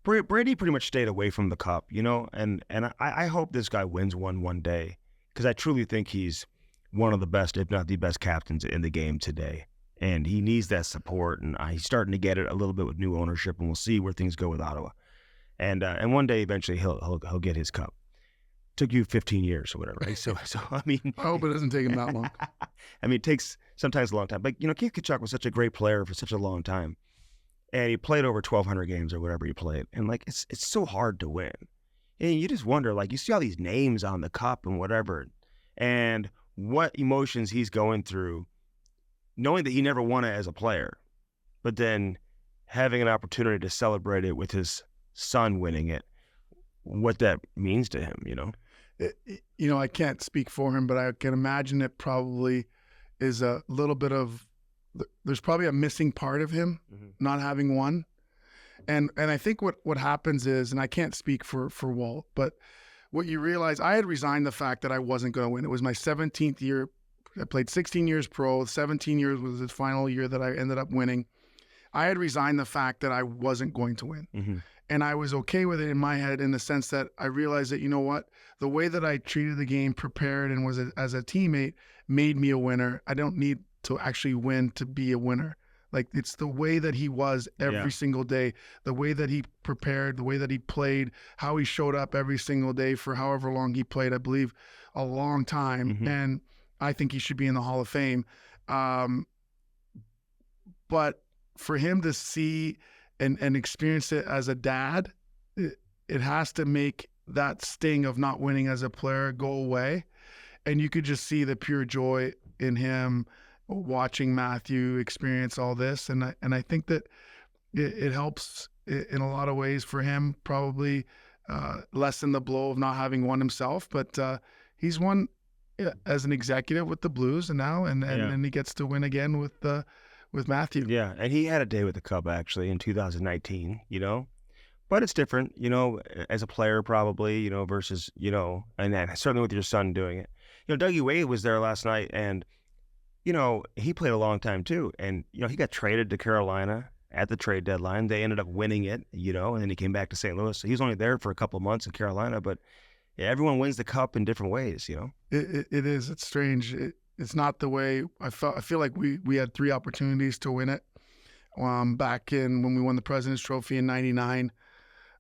Brady pretty much stayed away from the cup, and I hope this guy wins one day because I truly think he's one of the best, if not the best, captains in the game today. And he needs that support, and he's starting to get it a little bit with new ownership, and we'll see where things go with Ottawa. And one day, eventually, he'll get his cup. Took you 15 years or whatever, right? So I mean, I hope it doesn't take him that long. I mean, it takes sometimes a long time. But Keith Tkachuk was such a great player for such a long time, and he played over 1,200 games or whatever he played, and like it's so hard to win. And you just wonder, like, you see all these names on the cup and whatever, and what emotions he's going through, knowing that he never won it as a player, but then having an opportunity to celebrate it with his son winning it, what that means to him, I can't speak for him, but I can imagine it probably is a little bit of, there's probably a missing part of him not having won. And I think what happens is, and I can't speak for Walt, but what you realize, I had resigned the fact that I wasn't going to win. It was my 17th year. I played 16 years pro. 17 years was the final year that I ended up winning. I had resigned the fact that I wasn't going to win. Mm-hmm. And I was okay with it in my head in the sense that I realized that, the way that I treated the game, prepared, and was as a teammate made me a winner. I don't need to actually win to be a winner. Like, it's the way that he was every single day, the way that he prepared, the way that he played, how he showed up every single day for however long he played, I believe a long time. Mm-hmm. And I think he should be in the Hall of Fame. But for him to see and experience it as a dad, it has to make that sting of not winning as a player go away. And you could just see the pure joy in him watching Matthew experience all this. And I think that it helps in a lot of ways for him, probably lessen the blow of not having won himself. But he's won as an executive with the Blues, and now and he gets to win again with Matthew. Yeah, and he had a day with the Cup actually in 2019. But it's different, as a player probably, versus and then certainly with your son doing it. Dougie Wade was there last night, and he played a long time too, and he got traded to Carolina at the trade deadline. They ended up winning it, and then he came back to St. Louis. So he was only there for a couple of months in Carolina, but yeah, everyone wins the cup in different ways, It is. It's strange. It's not the way I felt. I feel like we had 3 opportunities to win it. Back in when we won the President's Trophy in '99,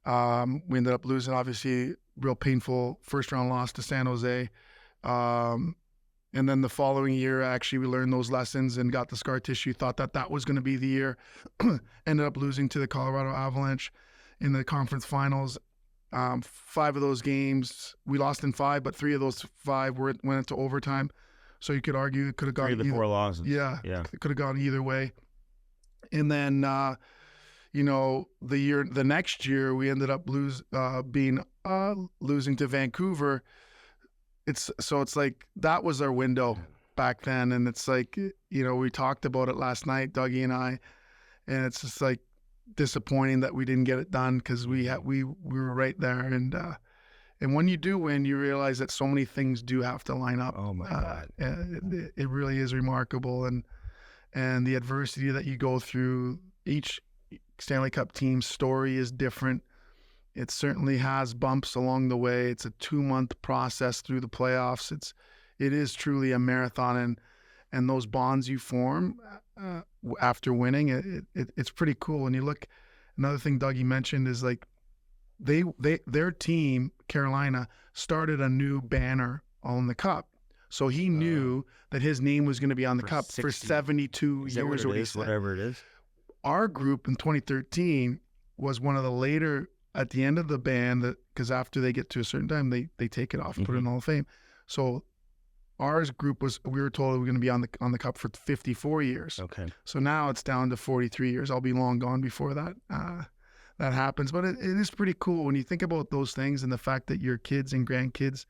we ended up losing. Obviously, real painful first round loss to San Jose. And then the following year, actually, we learned those lessons and got the scar tissue. Thought that was going to be the year. Ended up losing to the Colorado Avalanche in the conference finals. 5 of those games, we lost in 5, but 3 of those 5 went into overtime. So you could argue it could have gone 3 of the 4 losses. Yeah, it could have gone either way. And then, the next year, we ended up losing to Vancouver. It's like that was our window back then, and it's like we talked about it last night, Dougie and I, and it's just like disappointing that we didn't get it done because we were right there, and when you do win, you realize that so many things do have to line up. Oh my God, it really is remarkable, and the adversity that you go through. Each Stanley Cup team's story is different. It certainly has bumps along the way. It's a 2-month process through the playoffs. It is truly a marathon, and those bonds you form after winning, it's pretty cool. And you look, another thing Dougie mentioned is like their team, Carolina, started a new banner on the cup. So he knew that his name was going to be on the cup for 72 years. Whatever it is. Our group in 2013 was one of the later, at the end of the band, because after they get to a certain time, they take it off and put it in the Hall of Fame. So ours group we were told we were going to be on the cup for 54 years. Okay. So now it's down to 43 years. I'll be long gone before that happens. But it is pretty cool when you think about those things and the fact that your kids and grandkids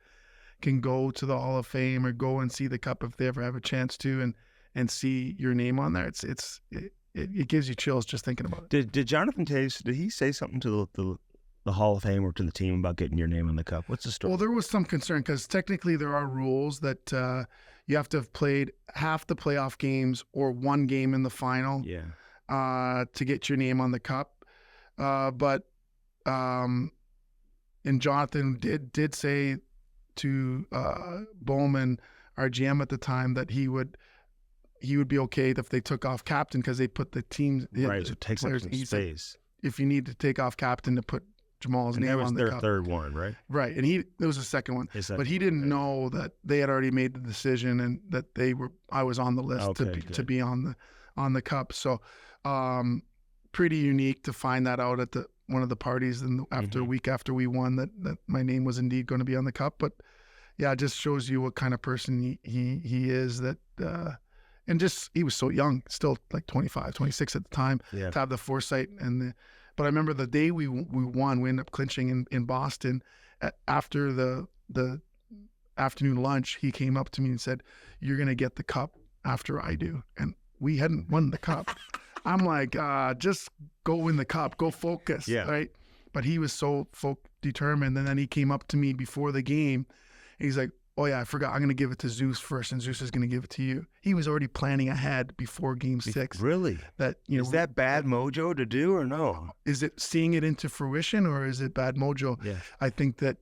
can go to the Hall of Fame or go and see the cup if they ever have a chance to, and see your name on there. It gives you chills just thinking about it. Did Jonathan Toews, did he say something to the Hall of Fame or to the team about getting your name on the cup? What's the story? Well, there was some concern because technically there are rules that you have to have played half the playoff games or 1 game in the final to get your name on the cup. And Jonathan did say to Bowman, our GM at the time, that he would be okay if they took off captain because they put the teams right. So it takes up some space. If you need to take off captain to put Jamal's name on the cup. That was their third one, right? Right, and it was the second one. But he didn't know that they had already made the decision and that I was on the list to be on the cup. So pretty unique to find that out at one of the parties and a week after we won that my name was indeed going to be on the cup. But yeah, it just shows you what kind of person he is, that and just he was so young, still like 25, 26 at the time, to have the foresight but I remember the day we won, we ended up clinching in Boston. After the afternoon lunch, he came up to me and said, "You're going to get the cup after I do." And we hadn't won the cup. I'm like, just go win the cup, go focus, right? But he was so determined. And then he came up to me before the game. And he's like, "Oh yeah, I forgot. I'm going to give it to Zeus first, and Zeus is going to give it to you." He was already planning ahead before Game 6. Really? Is that bad mojo to do or no? Is it seeing it into fruition or is it bad mojo? Yeah. I think that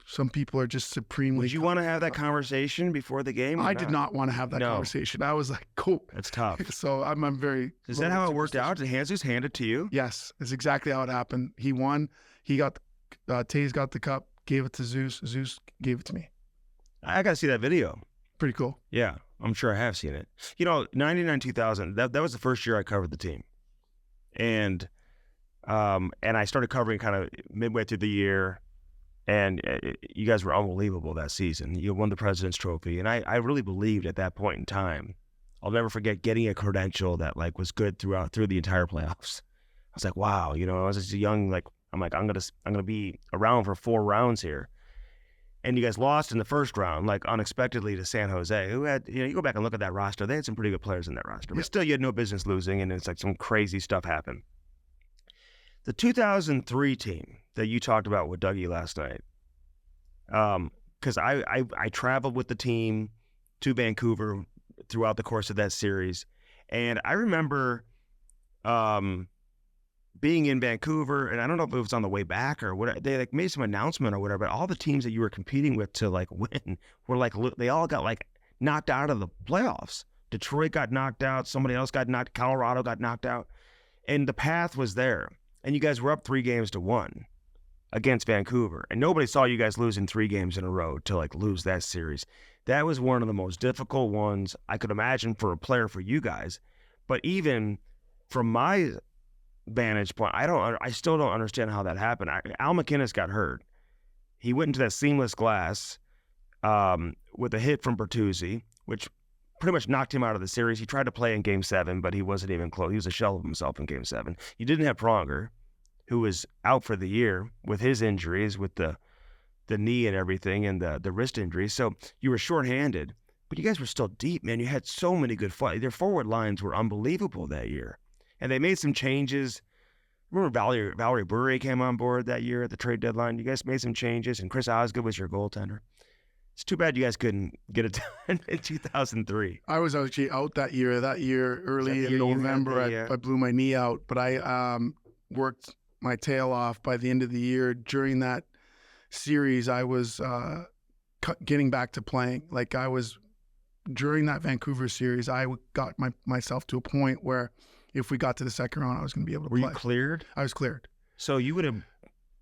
some people are just supremely. Would you want to have that conversation before the game? I did not want to have that conversation. I was like, "Cool." That's tough. So I'm very. Is that how it worked out? Did Jesus hand it to you? Yes, it's exactly how it happened. He won. He got Taze got the cup, gave it to Zeus. Zeus gave it to me. I got to see that video. Pretty cool. Yeah, I'm sure I have seen it. 99, 2000, that was the first year I covered the team. And I started covering kind of midway through the year, and you guys were unbelievable that season. You won the President's Trophy, and I really believed at that point in time, I'll never forget getting a credential that was good through the entire playoffs. I was like, wow, I was just young, I'm gonna be around for 4 rounds here. And you guys lost in the first round, unexpectedly to San Jose, who had, you go back and look at that roster, they had some pretty good players in that roster. But still, you had no business losing, and it's some crazy stuff happened. The 2003 team that you talked about with Dougie last night, because I traveled with the team to Vancouver throughout the course of that series, and I remember being in Vancouver, and I don't know if it was on the way back or what, they like made some announcement or whatever, but all the teams that you were competing with to like win were like, they all got like knocked out of the playoffs. Detroit got knocked out. Somebody else got knocked. Colorado got knocked out. And the path was there. And you guys were up 3-1 against Vancouver. And nobody saw you guys losing 3 games in a row to like lose that series. That was one of the most difficult ones I could imagine for a player for you guys. But even from my vantage point, I still don't understand how that happened. Al McInnes got hurt. He went into that seamless glass with a hit from Bertuzzi, which pretty much knocked him out of the series. He tried to play in Game 7, but he wasn't even close. He was a shell of himself in Game 7. You didn't have Pronger, who was out for the year with his injuries, with the knee and everything, and the wrist injuries. So you were shorthanded, but you guys were still deep, man. You had so many good fights. Their forward lines were unbelievable that year. And they made some changes. Remember Valerie Bure came on board that year at the trade deadline. You guys made some changes, and Chris Osgood was your goaltender. It's too bad you guys couldn't get it done in 2003. I was actually out that year. Early in November, I blew my knee out, but I worked my tail off by the end of the year. During that series, I was getting back to playing. During that Vancouver series, I got myself to a point where if we got to the second round, I was going to be able to play. Were you cleared? I was cleared. So you would have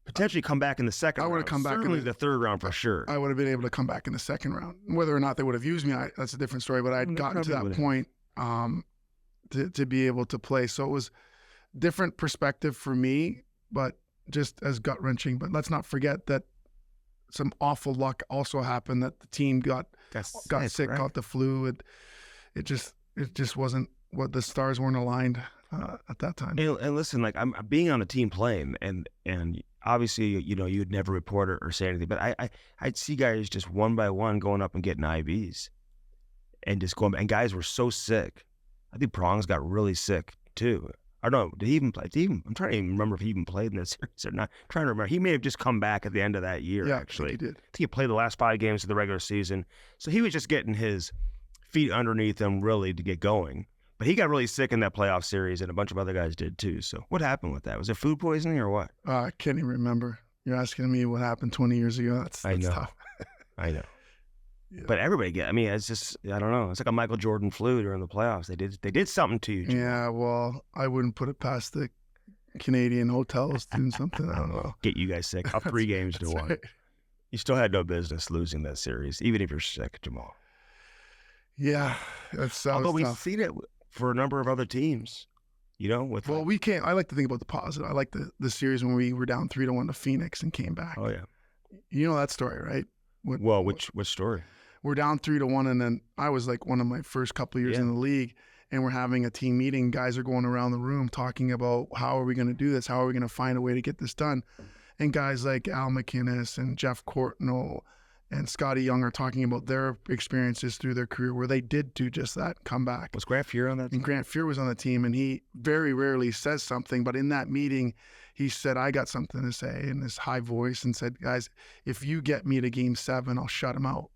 potentially come back in the second round. I would have come back certainly in the third round for sure. I would have been able to come back in the second round. Whether or not they would have used me, that's a different story. But I'd gotten to that point to be able to play. So it was different perspective for me, but just as gut-wrenching. But let's not forget that some awful luck also happened, that the team got sick, right? Got the flu. It just wasn't what the stars weren't aligned at that time. And listen, like I'm being on a team playing, and obviously, you'd never report or say anything, but I'd see guys just one by one going up and getting IVs, and just going. And guys were so sick. I think Prongs got really sick too. I don't know. Did he even play? I'm trying to even remember if he even played in this series or not. I'm trying to remember. He may have just come back at the end of that year. Yeah, actually, I think he did. I think he played the last 5 games of the regular season, so he was just getting his feet underneath him really to get going. But he got really sick in that playoff series, and a bunch of other guys did too. So what happened with that? Was it food poisoning or what? I can't even remember. You're asking me what happened 20 years ago. That's tough. I know. Yeah. But everybody it's just, I don't know. It's like a Michael Jordan flu during the playoffs. They did something to you, Jim. Yeah, well, I wouldn't put it past the Canadian hotels doing something. I don't know. Get you guys sick. Up 3 games to 1. Right. You still had no business losing that series, even if you're sick, Jamal. Yeah, although we've seen it for a number of other teams, we can't. I like to think about the positive. I like the series when we were down 3-1 to Phoenix and came back. Oh yeah, you know that story, right? Which story? We're down 3-1, and then I was like one of my first couple of years in the league, and we're having a team meeting. Guys are going around the room talking about how are we going to do this? How are we going to find a way to get this done? And guys like Al McInnes and Jeff Courtnall and Scotty Young are talking about their experiences through their career where they did do just that, come back. Was Grant Fuhr on that team? And Grant Fuhr was on the team, and he very rarely says something. But in that meeting, he said, I got something to say in this high voice, and said, guys, if you get me to Game 7, I'll shut him out.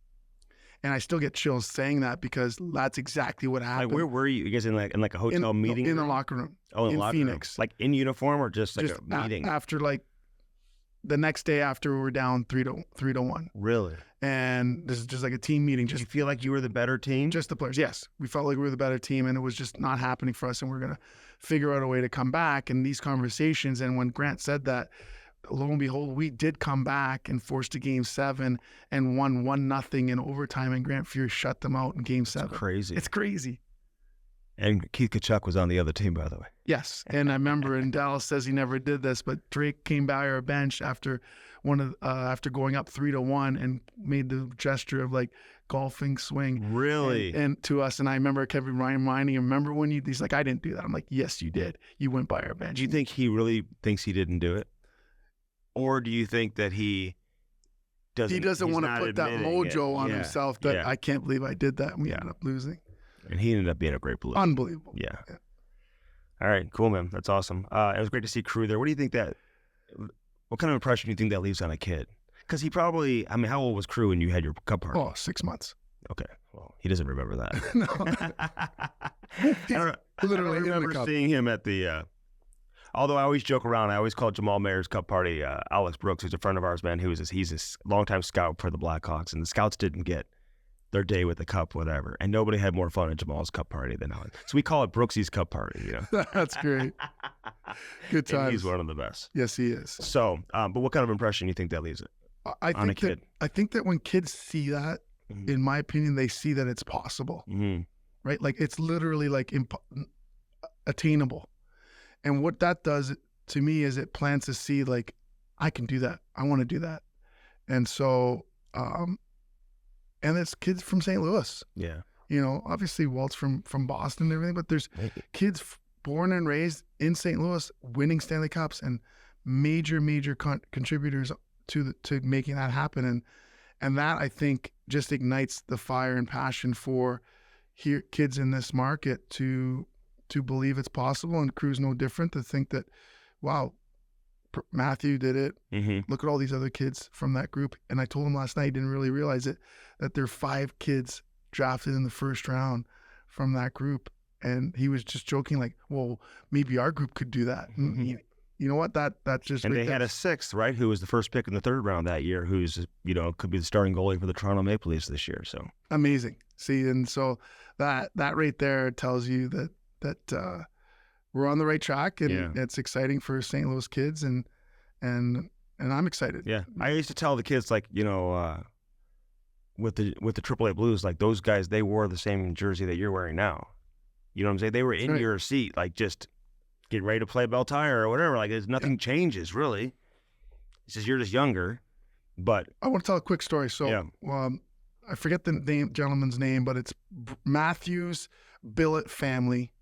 And I still get chills saying that because that's exactly what happened. Like, where were you? You guys in like a hotel meeting? In the locker room. Oh, in Phoenix. Room. Like in uniform or just like a meeting? After the next day after we were down 3-1. Really? And this is just like a team meeting. Did you feel like you were the better team? Just the players. Yes. We felt like we were the better team, and it was just not happening for us, and we're going to figure out a way to come back. And these conversations, and when Grant said that, lo and behold, we did come back and forced a Game 7 and won 1-0 in overtime, and Grant Fuhr shut them out in Game 7. It's crazy. It's crazy. And Keith Tkachuk was on the other team, by the way. Yes, and I remember, and Dallas says he never did this, but Drake came by our bench after after going up 3-1 and made the gesture of like golfing swing. Really? And to us, and I remember Kevin Ryan reminding him, remember when he's like, I didn't do that. I'm like, yes, you did. You went by our bench. Do you think he really thinks he didn't do it? Or do you think that he doesn't want to put that mojo on himself that I can't believe I did that and we ended up losing? And he ended up being a great Blue. Unbelievable. Yeah. All right, cool, man. That's awesome. It was great to see Krug there. What do you think what kind of impression do you think that leaves on a kid? Because he probably, how old was Krug when you had your cup party? Oh, 6 months. Okay. Well, he doesn't remember that. No. I don't literally remember seeing him at the, Although I always joke around, I always call Jamal Mayers' cup party Alex Brooks, who's a friend of ours, man. He's a longtime scout for the Blackhawks, and the scouts didn't get their day with the cup, whatever. And nobody had more fun at Jamal's cup party than Alex. So we call it Brooksy's cup party, you know. That's great. Good times. And he's one of the best. Yes, he is. So, but what kind of impression do you think that leaves it on a kid? I think that when kids see that, Mm-hmm. in my opinion, they see that it's possible, Mm-hmm. right? Like it's literally like attainable. And what that does to me is it plants a seed like, I can do that. I want to do that. And so, and it's kids from St. Louis. Yeah. You know, obviously Walt's from Boston and everything, but there's kids born and raised in St. Louis winning Stanley Cups and major contributors to making that happen. And that, I think, just ignites the fire and passion for kids in this market to believe it's possible. And Crew's no different, to think that, wow, Matthew did it. Mm-hmm. Look at all these other kids from that group. And I told him last night, didn't really realize it, that there are 5 kids drafted in the first round from that group. And he was just joking like, well, maybe our group could do that. Mm-hmm. You know what? That just, and right, they had a 6th, right? Who was the first pick in the 3rd round that year, who's, you know, could be the starting goalie for the Toronto Maple Leafs this year. So amazing. See, and so that right there tells you that we're on the right track, and it's exciting for St. Louis kids, and I'm excited. Yeah, I used to tell the kids, like, you know, with the AAA Blues, like, those guys, they wore the same jersey that you're wearing now. You know what I'm saying? They were in your seat, like, just getting ready to play Bell Tire or whatever. Like, there's nothing changes really. It's just you're just younger. But I want to tell a quick story. So, I forget the gentleman's name, but it's Matthews Billet family.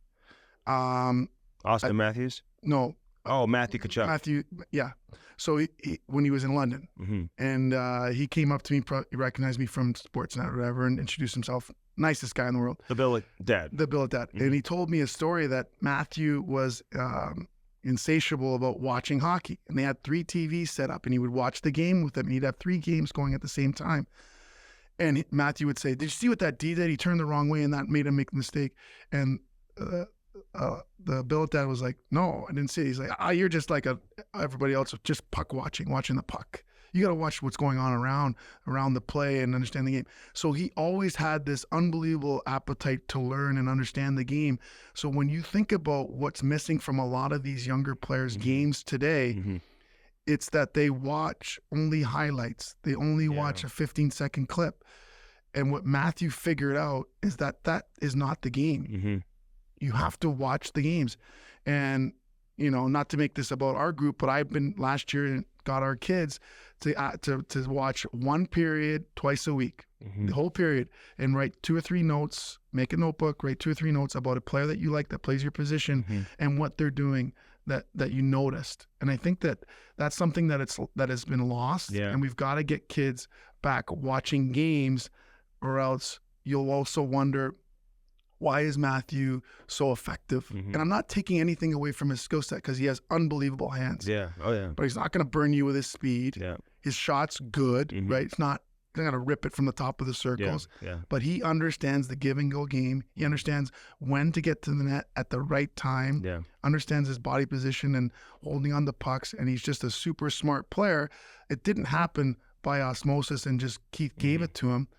Austin Matthews? No. Oh, Matthew Tkachuk. Matthew, yeah. So he when he was in London, and he came up to me, he recognized me from Sportsnet or whatever, and introduced himself. Nicest guy in the world. The Billet dad. The Billet dad. And he told me a story that Matthew was insatiable about watching hockey. And they had 3 TVs set up, and he would watch the game with them. He'd have 3 games going at the same time. And Matthew would say, did you see what that D did? He turned the wrong way, and that made him make a mistake. And the Billet dad was like, no, I didn't see it. He's like, you're just like everybody else, just puck watching the puck. You got to watch what's going on around the play and understand the game. So he always had this unbelievable appetite to learn and understand the game. So when you think about what's missing from a lot of these younger players' games today, it's that they watch only highlights. They only watch a 15-second clip. And what Matthew figured out is that is not the game. You have to watch the games. And, you know, not to make this about our group, but I've been last year and got our kids to watch 1 period twice a week, the whole period, and write 2 or 3 notes, make a notebook, write 2 or 3 notes about a player that you like that plays your position and what they're doing that you noticed. And I think that's something that has been lost, and we've got to get kids back watching games, or else you'll also wonder, why is Matthew so effective? And I'm not taking anything away from his skill set, because he has unbelievable hands. Yeah. Oh, yeah. But he's not going to burn you with his speed. Yeah. His shot's good, right? It's not going to rip it from the top of the circles. Yeah. But he understands the give and go game. He understands when to get to the net at the right time. Yeah. Understands his body position and holding on the pucks. And he's just a super smart player. It didn't happen by osmosis and just Keith gave it to him.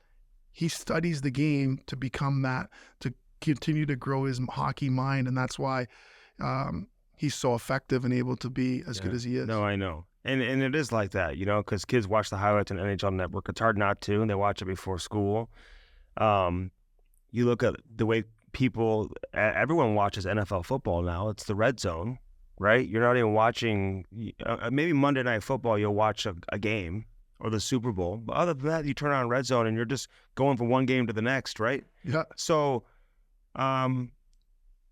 He studies the game to become that, to continue to grow his hockey mind, and that's why he's so effective and able to be as good as he is. No, I know. And it is like that, you know, because kids watch the highlights on NHL Network. It's hard not to, and they watch it before school. You look at the way everyone watches NFL football now. It's the red zone, right? You're not even watching, maybe Monday Night Football, you'll watch a game, or the Super Bowl. But other than that, you turn on red zone, and you're just going from one game to the next, right? Yeah. So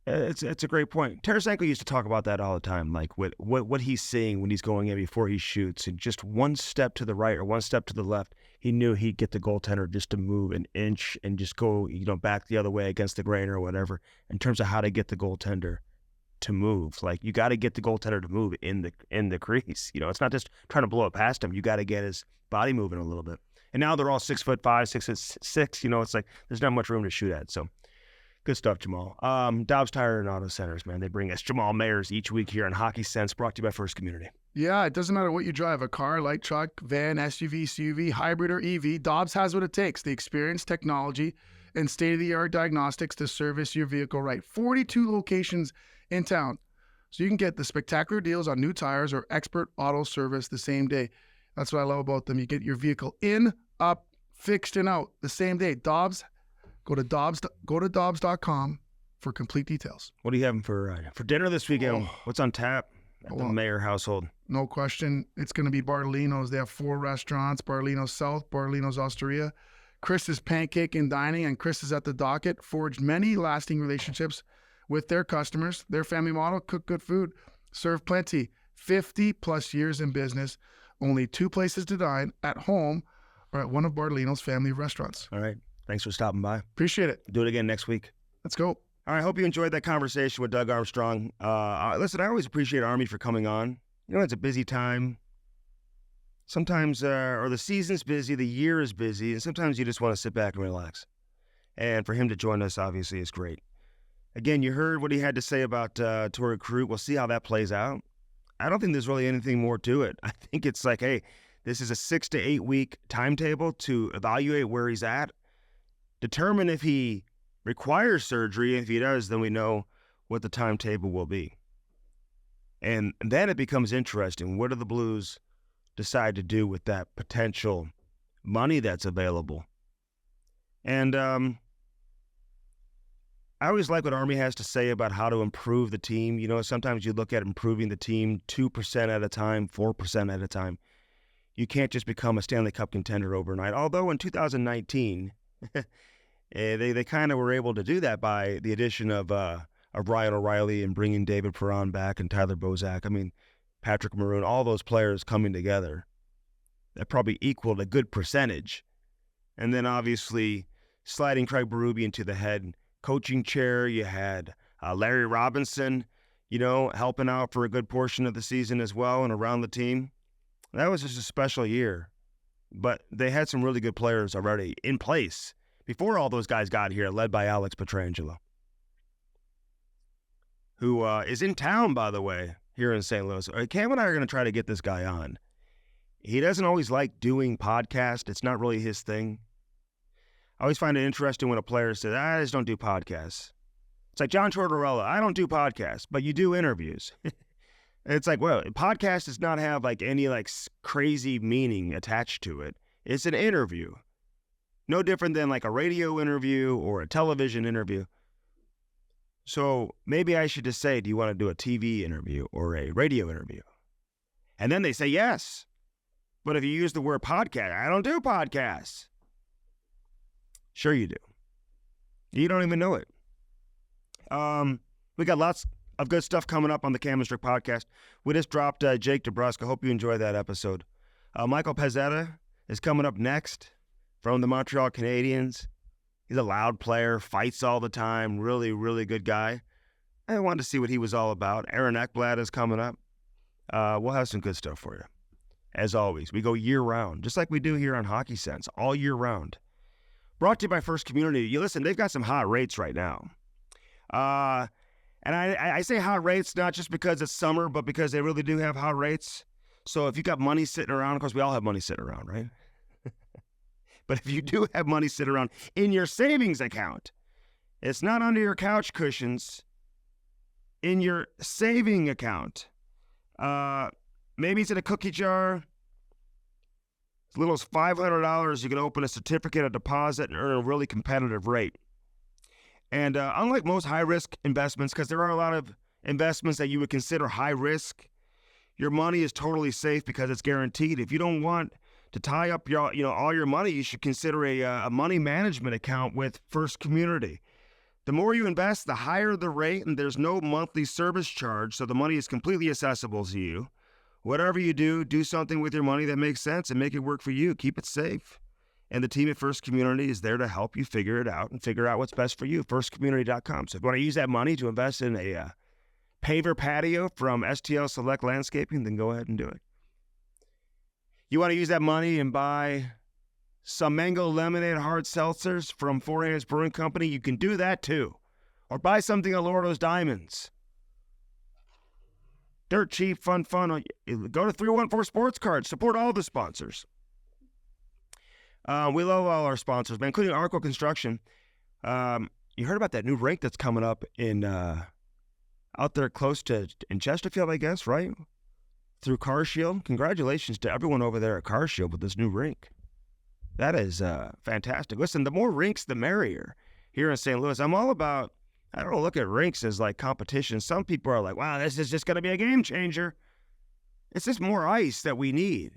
it's a great point. Tarasenko used to talk about that all the time, like what he's seeing when he's going in before he shoots, and just one step to the right or one step to the left, he knew he'd get the goaltender just to move an inch and just go, you know, back the other way against the grain or whatever. In terms of how to get the goaltender to move, like, you got to get the goaltender to move in the crease. You know, it's not just trying to blow it past him. You got to get his body moving a little bit. And now they're all 6'5", 6'6". You know, it's like there's not much room to shoot at. So Good stuff, Jamal. Dobbs Tire and Auto Centers, man. They bring us Jamal Mayers each week here on Hockey Sense, brought to you by First Community. Yeah, it doesn't matter what you drive, a car, light truck, van, SUV, CUV, hybrid, or EV, Dobbs has what it takes, the experience, technology, and state-of-the-art diagnostics to service your vehicle right. 42 locations in town. So you can get the spectacular deals on new tires or expert auto service the same day. That's what I love about them. You get your vehicle in, up, fixed, and out the same day. Dobbs, go to Dobbs.com for complete details. What are you having for dinner this weekend? Oh. What's on tap at the Mayer household? No question. It's going to be Bartolino's. They have 4 restaurants, Bartolino's South, Bartolino's Osteria. Chris is Pancake and Dining, and Chris is at the docket, forged many lasting relationships with their customers. Their family model, cook good food, serve plenty. 50-plus years in business. Only 2 places to dine, at home or at one of Bartolino's family restaurants. All right. Thanks for stopping by. Appreciate it. Do it again next week. Let's go. All right. I hope you enjoyed that conversation with Doug Armstrong. Listen, I always appreciate Army for coming on. You know, it's a busy time. Sometimes, or the season's busy, the year is busy, and sometimes you just want to sit back and relax. And for him to join us, obviously, is great. Again, you heard what he had to say about Torey Krug. We'll see how that plays out. I don't think there's really anything more to it. I think it's like, hey, this is a 6 to 8 week timetable to evaluate where he's at, determine if he requires surgery. If he does, then we know what the timetable will be. And then it becomes interesting. What do the Blues decide to do with that potential money that's available? And I always like what Army has to say about how to improve the team. You know, sometimes you look at improving the team 2% at a time, 4% at a time. You can't just become a Stanley Cup contender overnight. Although in 2019, they kind of were able to do that by the addition of Ryan O'Reilly and bringing David Perron back and Tyler Bozak. I mean, Patrick Maroon, all those players coming together. That probably equaled a good percentage. And then obviously sliding Craig Berube into the head coaching chair. You had Larry Robinson, you know, helping out for a good portion of the season as well and around the team. That was just a special year. But they had some really good players already in place before all those guys got here, led by Alex Pietrangelo, who is in town, by the way, here in St. Louis. Cam and I are going to try to get this guy on. He doesn't always like doing podcasts. It's not really his thing. I always find it interesting when a player says, I just don't do podcasts. It's like John Tortorella, I don't do podcasts, but you do interviews. It's like, well, a podcast does not have like any like crazy meaning attached to it. It's an interview. No different than like a radio interview or a television interview. So maybe I should just say, do you want to do a TV interview or a radio interview? And then they say yes. But if you use the word podcast, I don't do podcasts. Sure you do. You don't even know it. We got lots of good stuff coming up on the Cam and Strick podcast. We just dropped Jake DeBrusk. I hope you enjoyed that episode. Michael Pezzetta is coming up next from the Montreal Canadiens. He's a loud player, fights all the time, really, really good guy. I wanted to see what he was all about. Aaron Ekblad is coming up. We'll have some good stuff for you. As always, we go year-round, just like we do here on Hockey Sense, all year round. Brought to you by First Community. You listen, they've got some hot rates right now. And I say hot rates not just because it's summer, but because they really do have hot rates. So if you got money sitting around, of course, we all have money sitting around, right? But if you do have money sitting around in your savings account, it's not under your couch cushions, in your saving account. Maybe it's in a cookie jar. As little as $500, you can open a certificate of deposit and earn a really competitive rate. And unlike most high-risk investments, because there are a lot of investments that you would consider high-risk, your money is totally safe because it's guaranteed. If you don't want to tie up your, all your money, you should consider a money management account with First Community. The more you invest, the higher the rate, and there's no monthly service charge, so the money is completely accessible to you. Whatever you do, do something with your money that makes sense and make it work for you. Keep it safe. And the team at First Community is there to help you figure it out and figure out what's best for you. FirstCommunity.com. So if you want to use that money to invest in a paver patio from STL Select Landscaping, then go ahead and do it. You want to use that money and buy some mango lemonade hard seltzers from Four Hands Brewing Company, you can do that too. or buy something at Lordo's Diamonds. Dirt cheap, fun. Go to 314 Sports Cards. Support all the sponsors. We love all our sponsors, man, including Arco Construction. You heard about that new rink that's coming up in out there close to in Chesterfield, I guess, right? Through CarShield. Congratulations to everyone over there at CarShield with this new rink. That is fantastic. Listen, the more rinks, the merrier here in St. Louis. I'm all about, I don't look at rinks as like competition. Some people are like, wow, this is just going to be a game changer. It's just more ice that we need.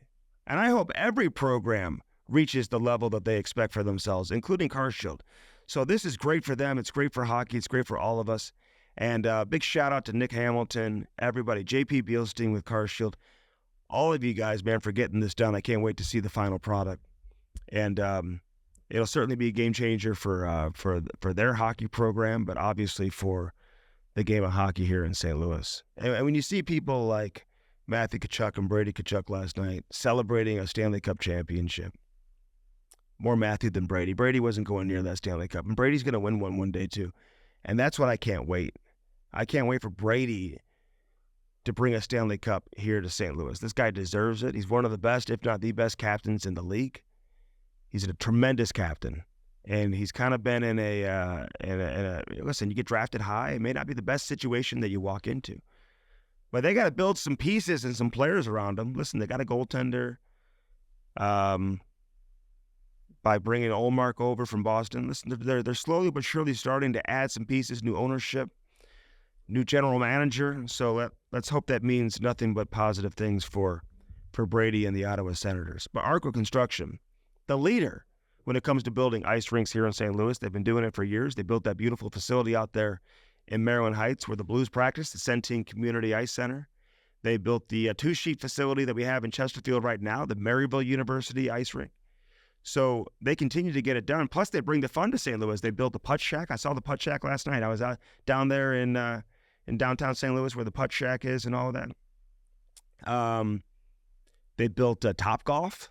And I hope every program reaches the level that they expect for themselves, including CarShield. So this is great for them. It's great for hockey. It's great for all of us. And big shout out to Nick Hamilton, everybody, JP Bielstein with CarShield, all of you guys, man, for getting this done. I can't wait to see the final product. And it'll certainly be a game changer for their hockey program, but obviously for the game of hockey here in St. Louis. And when you see people like Matthew Tkachuk and Brady Tkachuk last night celebrating a Stanley Cup championship, more Matthew than Brady. Brady wasn't going near that Stanley Cup, and Brady's going to win one day too. And that's what I can't wait. I can't wait for Brady to bring a Stanley Cup here to St. Louis. This guy deserves it. He's one of the best, if not the best, captains in the league. He's a tremendous captain, and he's kind of been in a listen, you get drafted high. It may not be the best situation that you walk into, but they got to build some pieces and some players around him. Listen, they got a goaltender by bringing Olmark over from Boston. Listen, they're slowly but surely starting to add some pieces, new ownership, new general manager. So let's hope that means nothing but positive things for Brady and the Ottawa Senators. But Arco Construction, the leader when it comes to building ice rinks here in St. Louis. They've been doing it for years. They built that beautiful facility out there in Maryland Heights where the Blues practice, the Centene Community Ice Center. They built the two-sheet facility that we have in Chesterfield right now, the Maryville University Ice Rink. So they continue to get it done. Plus, they bring the fun to St. Louis. They built the Putt Shack. I saw the Putt Shack last night. I was out down there in downtown St. Louis where the Putt Shack is and all of that. They built Top Golf.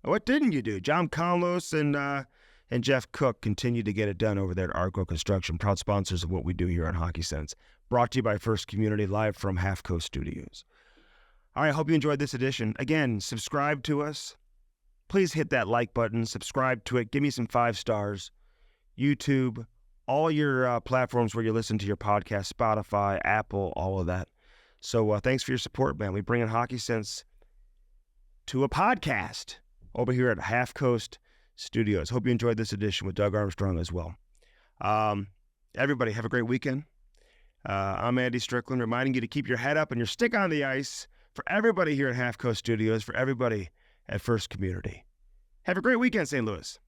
What didn't you do? John Conlos and Jeff Cook continue to get it done over there at Arco Construction, proud sponsors of what we do here on Hockey Sense. Brought to you by First Community, live from Half Coast Studios. All right, I hope you enjoyed this edition. Again, subscribe to us. Please hit that like button, subscribe to it, give me some 5 stars. YouTube, all your platforms where you listen to your podcast, Spotify, Apple, all of that. So thanks for your support, man. We bring in Hockey Sense to a podcast over here at Half Coast Studios. Hope you enjoyed this edition with Doug Armstrong as well. Everybody, have a great weekend. I'm Andy Strickland, reminding you to keep your head up and your stick on the ice for everybody here at Half Coast Studios, for everybody at First Community. Have a great weekend, St. Louis.